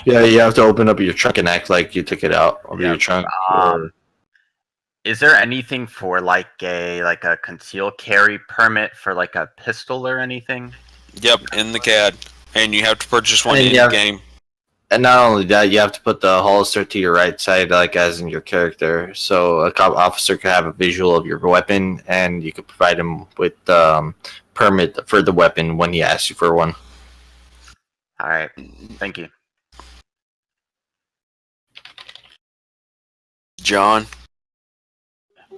K: Yeah, you have to open up your trunk and act like you took it out of your trunk.
V: Is there anything for like a concealed carry permit for like a pistol or anything?
A: Yep, in the CAD, and you have to purchase one
K: And
A: in
K: you
A: the
K: have-
A: game.
K: And not only that, you have to put the holster to your right side, like as in your character, so a cop officer can have a visual of your weapon, and you could provide him with permit for the weapon when he asks you for one.
V: All right, thank you.
A: John.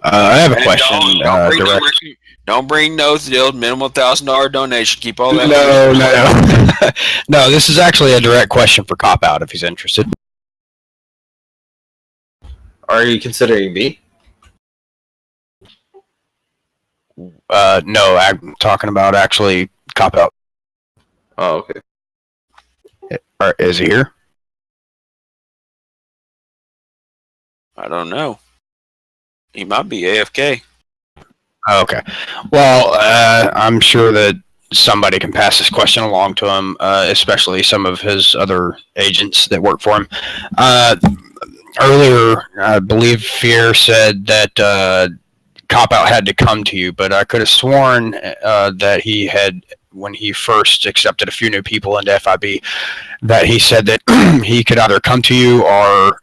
H: I have a
A: And
H: question.
A: Don't bring no deal. Minimum $1,000 donation. Keep all that.
H: No. No, this is actually a direct question for Cop Out if he's interested.
K: Are you considering me?
H: No, I'm talking about actually Cop Out.
K: Oh, okay.
H: Is he here?
A: I don't know. He might be AFK.
H: Okay. Well, I'm sure that somebody can pass this question along to him, especially some of his other agents that work for him. Earlier, I believe Fear said that Cop Out had to come to you, but I could have sworn that he had, when he first accepted a few new people into FIB, that he said that he could either come to you or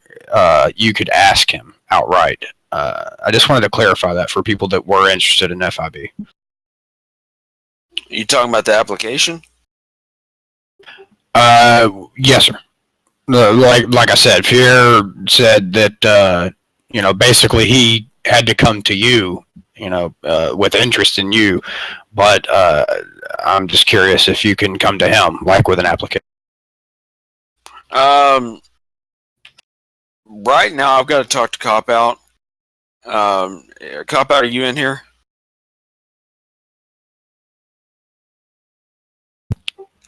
H: you could ask him outright. I just wanted to clarify that for people that were interested in FIB.
A: You talking about the application?
H: Yes, sir. like I said, Fear said that basically he had to come to you, with interest in you, but I'm just curious if you can come to him, like with an application.
A: Right now I've got to talk to Cop Out. Cop Out, are you in here?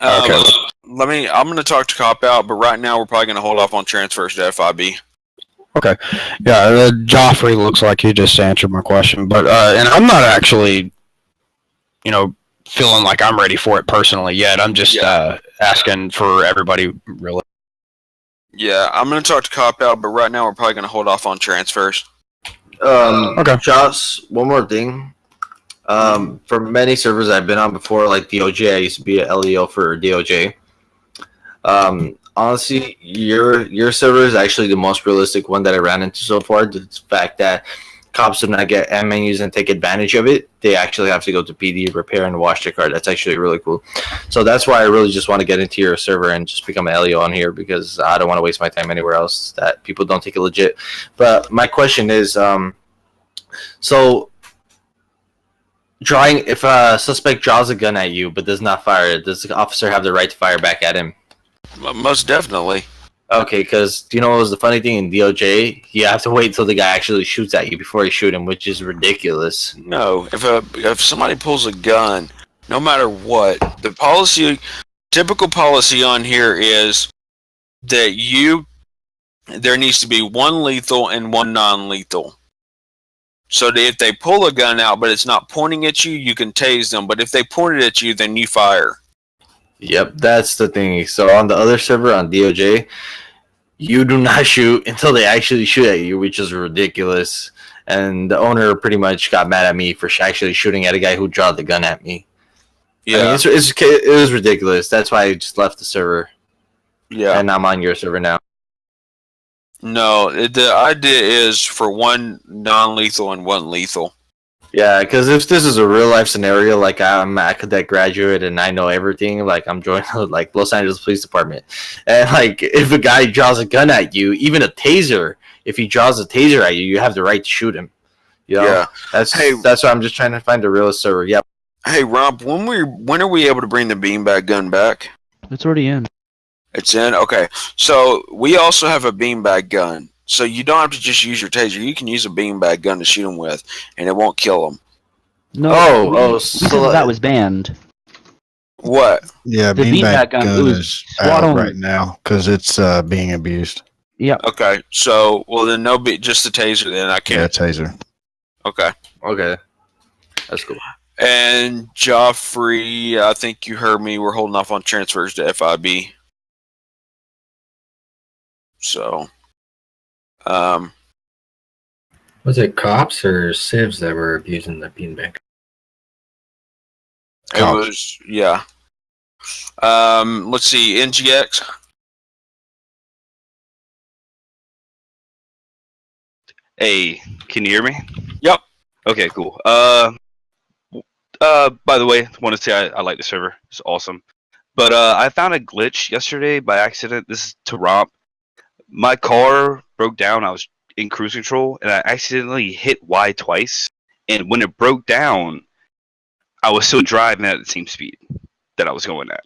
H: Okay.
A: I'm going to talk to Cop Out, but right now we're probably going to hold off on transfers to FIB.
H: Okay. Yeah, Joffrey looks like he just answered my question, but and I'm not actually, feeling like I'm ready for it personally yet. I'm just asking for everybody, really.
A: Yeah, I'm going to talk to Cop Out, but right now we're probably going to hold off on transfers.
H: Okay.
K: Josh, one more thing. For many servers I've been on before, like DOJ, I used to be an LEO for DOJ. Honestly, your server is actually the most realistic one that I ran into so far. The fact that cops do not get M menus and take advantage of it, they actually have to go to PD, repair, and wash their card. That's actually really cool. So that's why I really just want to get into your server and just become an LEO on here, because I don't want to waste my time anywhere else that people don't take it legit. But my question is, so if a suspect draws a gun at you but does not fire, does the officer have the right to fire back at him?
A: Most definitely.
K: Okay, because what was the funny thing in DOJ? You have to wait till the guy actually shoots at you before you shoot him, which is ridiculous.
A: No, if somebody pulls a gun, no matter what, typical policy on here is that there needs to be one lethal and one non-lethal. So that if they pull a gun out but it's not pointing at you, you can tase them. But if they point it at you, then you fire.
K: Yep, that's the thing. So on the other server, on DOJ, you do not shoot until they actually shoot at you, which is ridiculous. And the owner pretty much got mad at me for actually shooting at a guy who draw the gun at me.
A: Yeah,
K: I mean, it was ridiculous. That's why I just left the server.
A: Yeah,
K: and I'm on your server now.
A: No, the idea is for one non-lethal and one lethal.
K: Yeah, because if this is a real life scenario, like I'm a cadet graduate and I know everything, like I'm joining like Los Angeles Police Department, and like if a guy draws a gun at you, even a taser, if he draws a taser at you, you have the right to shoot him. You know?
A: Yeah,
K: that's why I'm just trying to find the realest server. Yep.
A: Hey Rob, when are we able to bring the beanbag gun back?
B: It's already in.
A: It's in? Okay. So we also have a beanbag gun. So you don't have to just use your taser. You can use a beanbag gun to shoot them with, and it won't kill them.
B: No. So that was banned.
A: What?
F: Yeah,
B: The
F: beanbag
B: gun,
F: gun
B: it was
F: is
B: SWAT
F: out
B: only.
F: right now because it's being abused.
B: Yeah.
A: Okay. So, well then just the taser then. I can't.
F: Yeah, taser.
A: Okay.
K: Okay. That's cool.
A: And Joffrey, I think you heard me. We're holding off on transfers to FIB. So,
L: was it cops or civs that were abusing the beanbag?
A: it was, yeah. Let's see, NGX.
N: Hey, can you hear me?
A: Yep.
N: Okay, cool. By the way, I want to say I like the server. It's awesome. But I found a glitch yesterday by accident. This is to Romp. My car broke down. I was in cruise control, and I accidentally hit Y twice. And when it broke down, I was still driving at the same speed that I was going at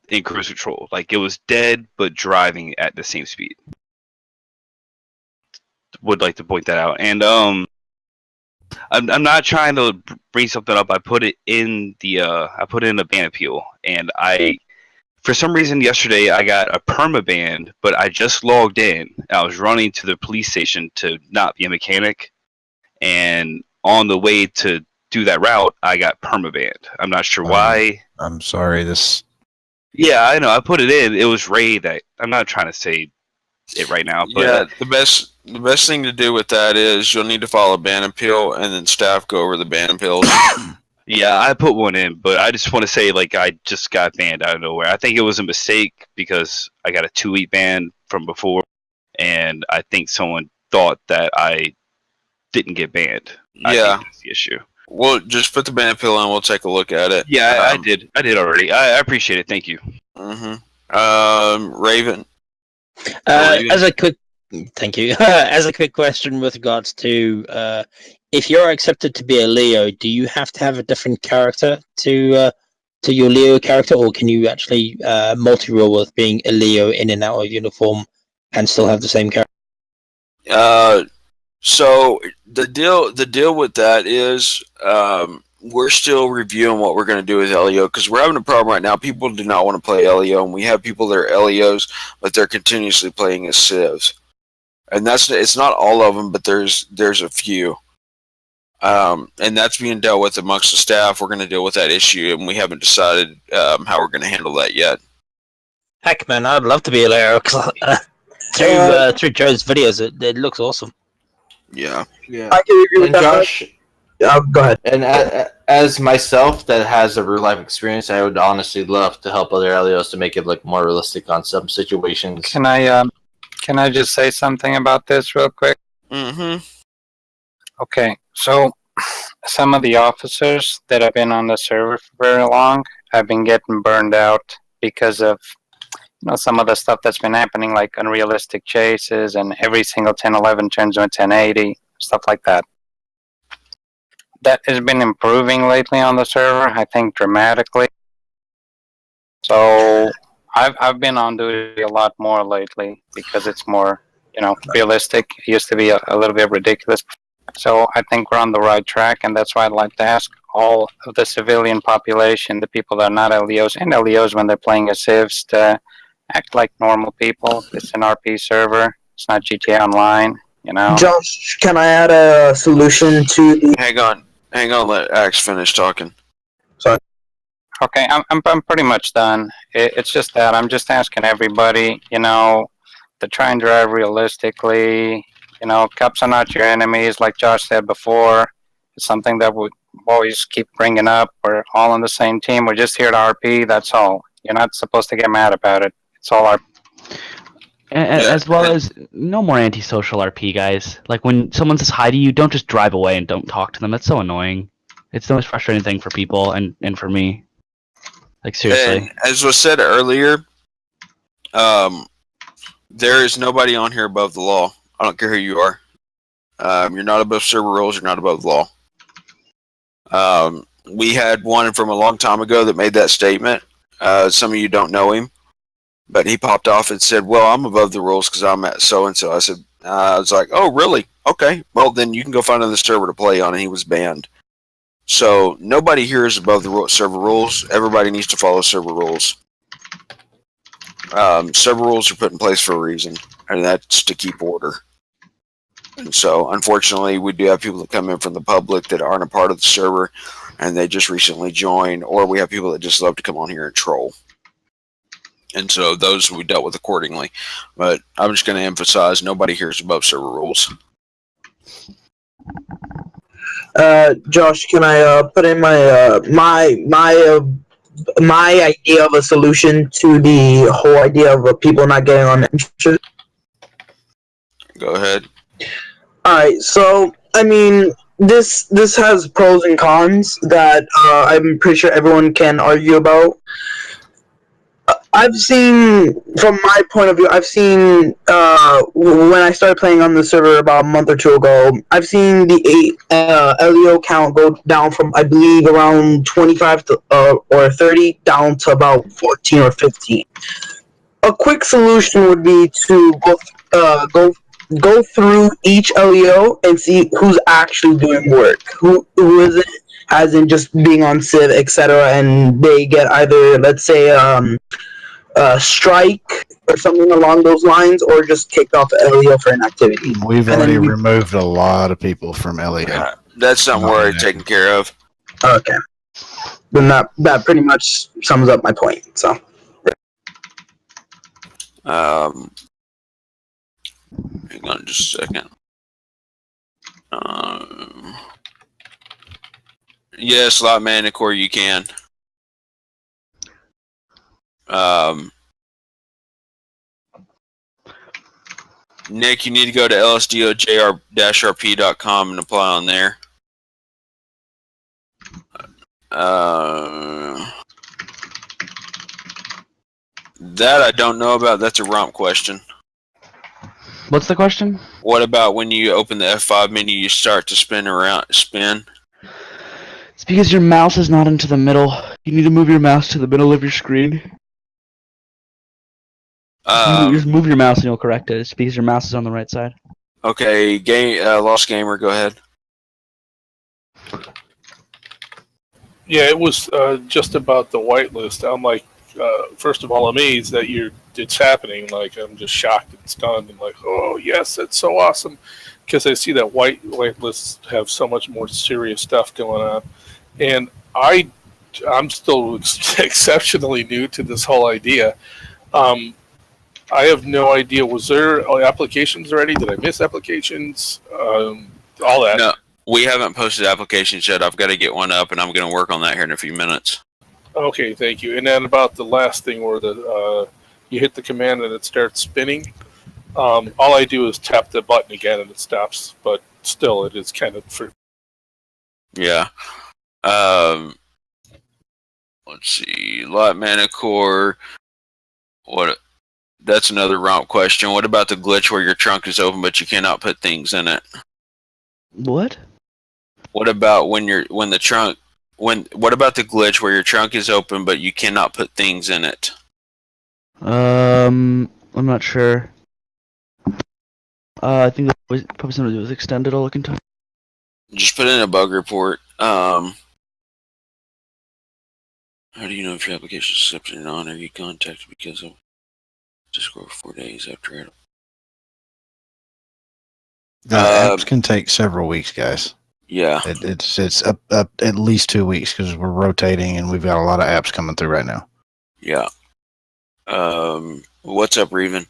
N: in cruise control. Like, it was dead, but driving at the same speed. Would like to point that out. And I'm not trying to bring something up. I put it in a ban appeal, and for some reason yesterday I got a permaban, but I just logged in. I was running to the police station to not be a mechanic, and on the way to do that route, I got permabanned. I'm not sure why.
F: I'm sorry.
N: Yeah, I know. I put it in. It was Ray that I'm not trying to say it right now, but
A: Yeah, the best thing to do with that is you'll need to file a ban appeal, and then staff go over the ban appeals.
N: yeah, I put one in, but I just want to say, like, I just got banned out of nowhere. I think it was a mistake because I got a 2-week ban from before, and I think someone thought that I didn't get banned. I
A: Yeah.
N: think that's the issue.
A: Well, just put the ban appeal in. We'll take a look at it.
N: Yeah, I did. I did already. I appreciate it. Thank you.
A: Mm-hmm. Raven.
M: As a quick, thank you. As a quick question with regards to if you're accepted to be a Leo, do you have to have a different character to your Leo character, or can you actually multi-role with being a Leo in and out of uniform and still have the same character?
A: So the deal with that is we're still reviewing what we're going to do with LEO because we're having a problem right now. People do not want to play LEO, and we have people that are LEOs, but they're continuously playing as civs, and it's not all of them, but there's a few, and that's being dealt with amongst the staff. We're going to deal with that issue, and we haven't decided how we're going to handle that yet.
M: Heck, man, I'd love to be a Leo because through Joe's videos, it looks awesome.
A: Yeah.
K: I
O: can agree with
K: and
O: that.
K: Josh,
O: go ahead.
K: And as myself that has a real life experience, I would honestly love to help other LEOs to make it look more realistic on some situations.
P: Can I just say something about this real quick?
A: Mm-hmm.
P: Okay, so some of the officers that have been on the server for very long have been getting burned out because of some of the stuff that's been happening, like unrealistic chases and every single 1011 turns into 1080, stuff like that. That has been improving lately on the server, I think dramatically. So I've been on duty a lot more lately because it's more, realistic. It used to be a little bit ridiculous. So I think we're on the right track, and that's why I'd like to ask all of the civilian population, the people that are not LEOs, and LEOs when they're playing as civs, to act like normal people. It's an RP server. It's not GTA Online,
O: Josh, can I add a solution to the...
A: Hang on, let Axe finish talking.
O: Sorry.
P: Okay, I'm pretty much done. It's just that I'm just asking everybody, to try and drive realistically. Cops are not your enemies, like Josh said before. It's something that we always keep bringing up. We're all on the same team. We're just here to RP, that's all. You're not supposed to get mad about it. It's all RP.
B: As well as no more antisocial RP, guys. Like when someone says hi to you, don't just drive away and don't talk to them. That's so annoying. It's the most frustrating thing for people and for me. Like seriously.
A: And as was said earlier, there is nobody on here above the law. I don't care who you are. You're not above server rules. You're not above the law. We had one from a long time ago that made that statement. Some of you don't know him. But he popped off and said, well, I'm above the rules because I'm at so-and-so. I was like, oh, really? Okay. Well, then you can go find another server to play on. And he was banned. So nobody here is above the server rules. Everybody needs to follow server rules. Server rules are put in place for a reason. And that's to keep order. And so, unfortunately, we do have people that come in from the public that aren't a part of the server. And they just recently joined. Or we have people that just love to come on here and troll. And so those we dealt with accordingly. But I'm just going to emphasize nobody here is above server rules.
O: Josh, can I put in my my idea of a solution to the whole idea of people not getting on interest?
A: Go ahead.
O: All right. So I mean, this has pros and cons that I'm pretty sure everyone can argue about. I've seen, from my point of view, I've seen when I started playing on the server about a month or two ago, I've seen the LEO count go down from, I believe, around 25 to, or 30 down to about 14 or 15. A quick solution would be to go through each LEO and see who's actually doing work, who isn't, as in just being on Civ, etc., and they get either, let's say, strike or something along those lines, or just kicked off LEO for inactivity.
F: We've already removed a lot of people from LEO.
A: That's something we're already taken care of.
O: Okay. Then that pretty much sums up my point. So.
A: Hang on just a second. Yes, Slot Manicore, you can. Nick, you need to go to Lsdoj-Rp.com and apply on there. That I don't know about. That's a ROMP question.
B: What's the question?
A: What about when you open the F5 menu, you start to spin?
B: It's because your mouse is not into the middle. You need to move your mouse to the middle of your screen. Just move your mouse and you'll correct it. It's because your mouse is on the right side.
A: Okay, Lost Gamer, go ahead.
I: Yeah, it was just about the whitelist. I'm like, first of all, amazed that it's happening. Like, I'm just shocked and stunned. I'm like, oh yes, that's so awesome, because I see that whitelists have so much more serious stuff going on, and I'm still exceptionally new to this whole idea. I have no idea. Was there applications already? Did I miss applications? All that.
A: No, we haven't posted applications yet. I've got to get one up, and I'm going to work on that here in a few minutes.
I: Okay, thank you. And then about the last thing where you hit the command and it starts spinning. All I do is tap the button again and it stops. But still, it is kind of
A: Yeah. Let's see. Lot Mana Core. What? That's another romp question. What about the glitch where your trunk is open but you cannot put things in it?
B: What?
A: What about what about the glitch where your trunk is open but you cannot put things in it?
B: I'm not sure. I think that was probably something to do with extended. I'll look into.
A: Just put in a bug report. How do you know if your application is accepted or not? Are you contacted because of Discord 4 days after it?
F: The apps can take several weeks, guys.
A: Yeah.
F: It's up at least 2 weeks because we're rotating and we've got a lot of apps coming through right now.
A: Yeah. What's up, Reven?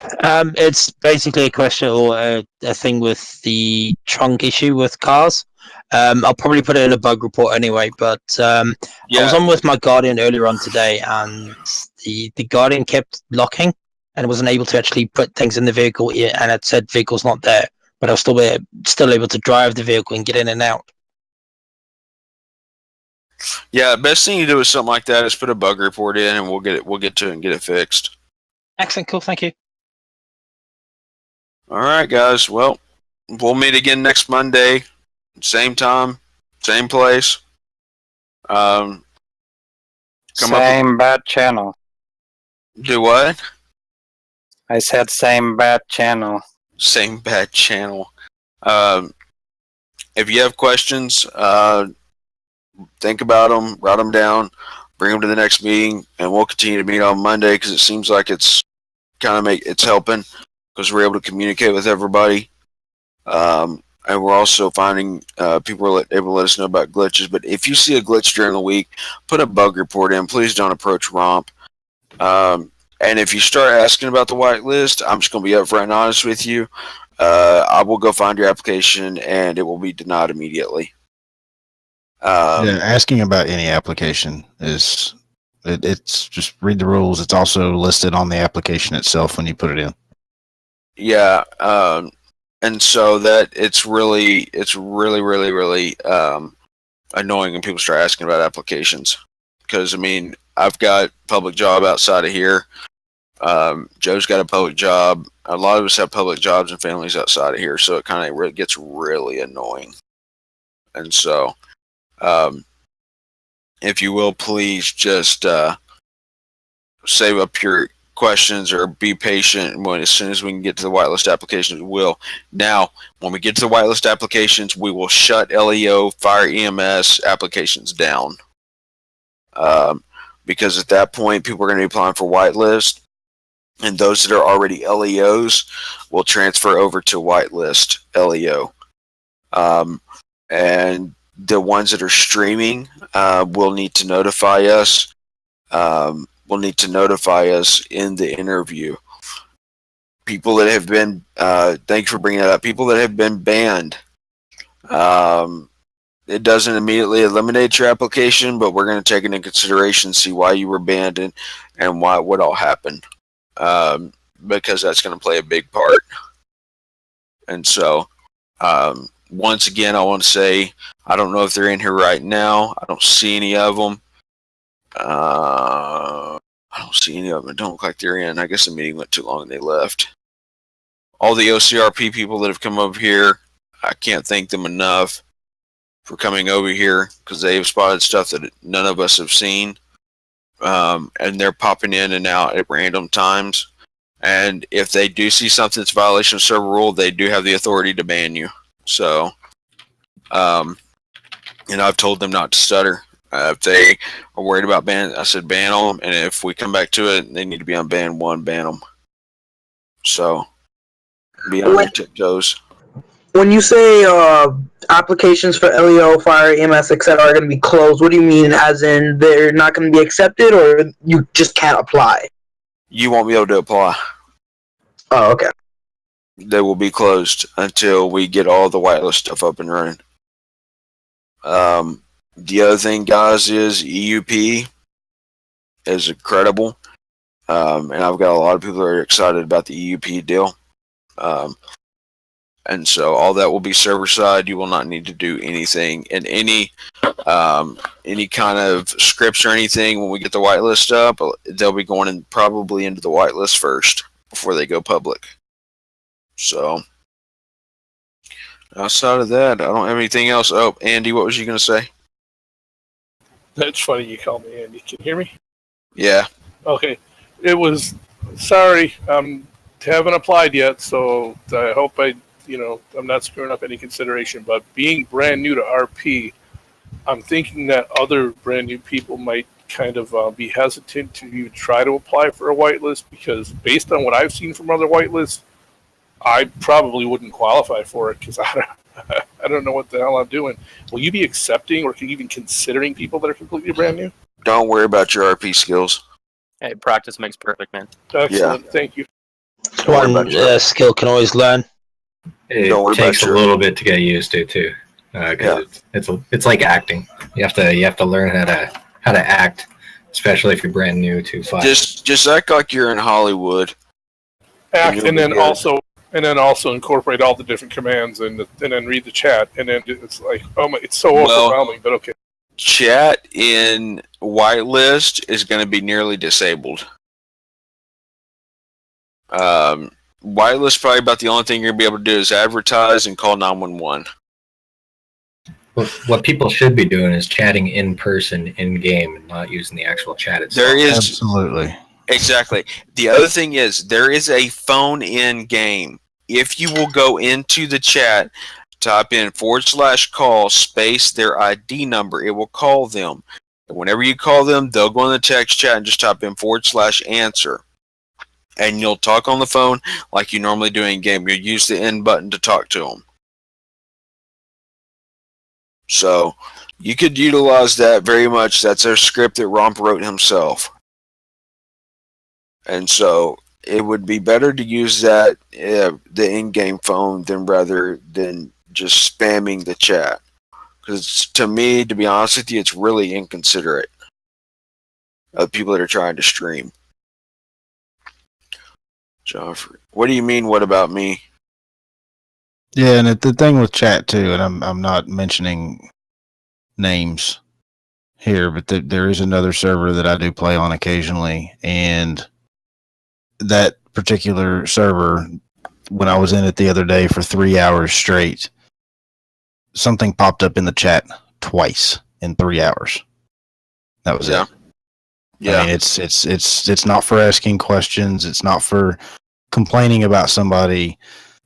M: It's basically a question or a thing with the trunk issue with cars. I'll probably put it in a bug report anyway, but I was on with my Guardian earlier on today, and the Guardian kept locking and wasn't able to actually put things in the vehicle, and it said vehicle's not there, but I was still able to drive the vehicle and get in and out.
A: Yeah, best thing you do with something like that is put a bug report in, and we'll get to it and get it fixed.
M: Excellent, cool, thank you.
A: All right, guys. Well, we'll meet again next Monday, same time, same place.
P: Same bad channel.
A: Do what?
P: I said same bad channel.
A: Same bad channel. If you have questions, think about them, write them down, bring them to the next meeting, and we'll continue to meet on Monday because it seems like it's it's helping because we're able to communicate with everybody. And we're also finding people are able to let us know about glitches. But if you see a glitch during the week, put a bug report in. Please don't approach ROMP. And if you start asking about the whitelist, I'm just going to be upfront and honest with you. I will go find your application, and it will be denied immediately.
F: Asking about any application it's just read the rules. It's also listed on the application itself when you put it in.
A: Yeah, and so that it's really annoying when people start asking about applications. Because I mean, I've got public job outside of here. Joe's got a public job. A lot of us have public jobs and families outside of here, so it kind of gets really annoying. And so, if you will, please just save up your questions or be patient. As soon as we can get to the whitelist applications, we will. Now, when we get to the whitelist applications, we will shut LEO, fire EMS applications down. Because at that point, people are going to be applying for whitelist, and those that are already LEOs will transfer over to whitelist LEO. And the ones that are streaming will need to notify us. Will need to notify us in the interview. People that have been, thank you for bringing that up. People that have been banned. It doesn't immediately eliminate your application, but we're going to take it into consideration, see why you were banned and what all happened, because that's going to play a big part. And so, once again, I want to say I don't know if they're in here right now. I don't see any of them. I don't see any of them. It don't look like they're in. I guess the meeting went too long and they left. all the OCRP people that have come over here, I can't thank them enough for coming over here because they've spotted stuff that none of us have seen. And they're popping in and out at random times. And if they do see something that's a violation of server rule, they do have the authority to ban you. So, and I've told them not to stutter. If they are worried about ban, I said ban them. And if we come back to it, they need to be on ban 1, ban them. So, be on your tiptoes.
R: When you say applications for LEO, Fire, EMS, etc. are going to be closed, what do you mean? As in they're not going to be accepted, or you just can't apply?
A: You won't be able to apply.
R: Oh, okay.
A: They will be closed until we get all the whitelist stuff up and running. The other thing, guys, is EUP is incredible. And I've got a lot of people that are excited about the EUP deal. And so all that will be server side. You will not need to do anything in any kind of scripts or anything. When we get the whitelist up, they'll be going in probably into the whitelist first before they go public. So outside of that, I don't have anything else. Oh, Andy, what was you going to say?
I: That's funny you call me Andy. Can you hear me?
A: Yeah.
I: Okay. It was, sorry, haven't applied yet, so I hope I'm not screwing up any consideration, but being brand new to RP, I'm thinking that other brand new people might kind of be hesitant to even try to apply for a whitelist, because based on what I've seen from other whitelists, I probably wouldn't qualify for it because I don't know what the hell I'm doing. Will you be accepting or even considering people that are completely brand new?
A: Don't worry about your RP skills.
S: Hey, practice makes perfect, man.
I: Excellent.
A: Yeah.
I: Thank you.
M: One skill can always learn.
U: It takes a little bit to get used to too, because it's like acting. You have to learn how to act, especially if you're brand new to Five.
A: Just act like you're in Hollywood.
I: Act and then also incorporate all the different commands and then read the chat, and then it's like, oh my, it's so overwhelming. But okay.
A: Chat in whitelist is going to be nearly disabled. Whitelist probably about the only thing you're going to be able to do is advertise and call 911.
U: What people should be doing is chatting in person, in game, and not using the actual chat itself.
A: There is
F: absolutely
A: exactly. The other thing is there is a phone in game. If you will go into the chat, type in /call space their ID number, it will call them. And whenever you call them, they'll go in the text chat and just type in /answer. And you'll talk on the phone like you normally do in game. You'll use the end button to talk to them. So you could utilize that very much. That's a script that Romp wrote himself. And so it would be better to use that, the in-game phone, rather than just spamming the chat. Because to me, to be honest with you, it's really inconsiderate of people that are trying to stream. Joffrey, what do you mean? What about me?
F: Yeah, and the thing with chat too, and I'm not mentioning names here, but there is another server that I do play on occasionally, and that particular server, when I was in it the other day for 3 hours straight, something popped up in the chat twice in 3 hours. That was it. Yeah, I mean, it's not for asking questions. It's not for complaining about somebody.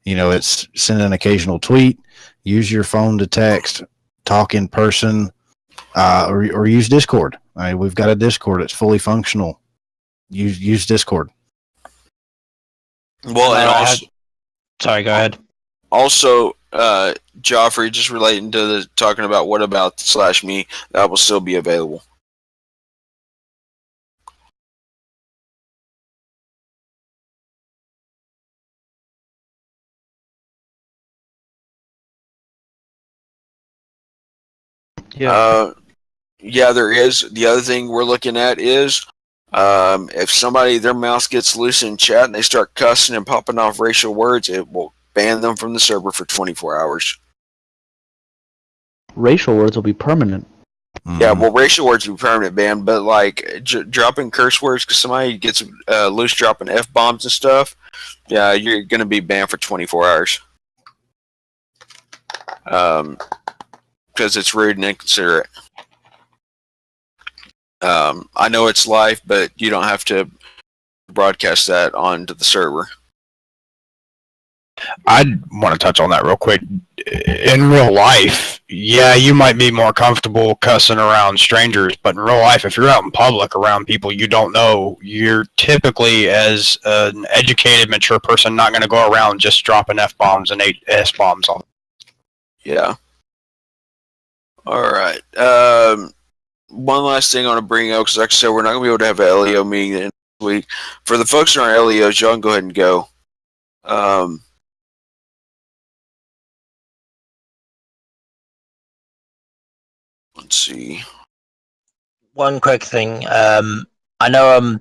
F: You know, it's send an occasional tweet, use your phone to text, talk in person, or use Discord. I mean, we've got a Discord. It's fully functional. Use Discord.
A: Well, and also,
M: sorry, go ahead.
A: Also, Joffrey, just relating to the talking about what about /me, that will still be available. Yeah, there is. The other thing we're looking at is if somebody, their mouse gets loose in chat and they start cussing and popping off racial words, it will ban them from the server for 24 hours.
B: Racial words will be permanent.
A: Yeah, well, racial words will be permanent ban, but like dropping curse words because somebody gets loose dropping f bombs and stuff. Yeah, you're gonna be banned for 24 hours. Because it's rude and inconsiderate. I know it's live, but you don't have to broadcast that onto the server.
H: I want to touch on that real quick. In real life, yeah, you might be more comfortable cussing around strangers, but in real life, if you're out in public around people you don't know, you're typically, as an educated, mature person, not going to go around just dropping F-bombs and S-bombs on.
A: Yeah. All right. One last thing I want to bring up, because like I said, we're not going to be able to have an LEO meeting this week. For the folks in our LEOs, y'all can go ahead and go. Let's see.
M: One quick thing. I know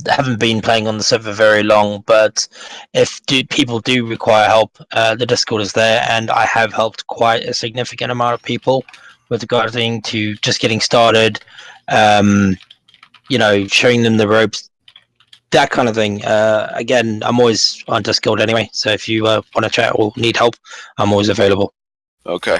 M: I haven't been playing on the server very long, but if people do require help, the Discord is there, and I have helped quite a significant amount of people with regarding to just getting started. You know, showing them the ropes, that kind of thing. Again, I'm always on Discord anyway, so if you want to chat or need help, I'm always available.
A: Okay.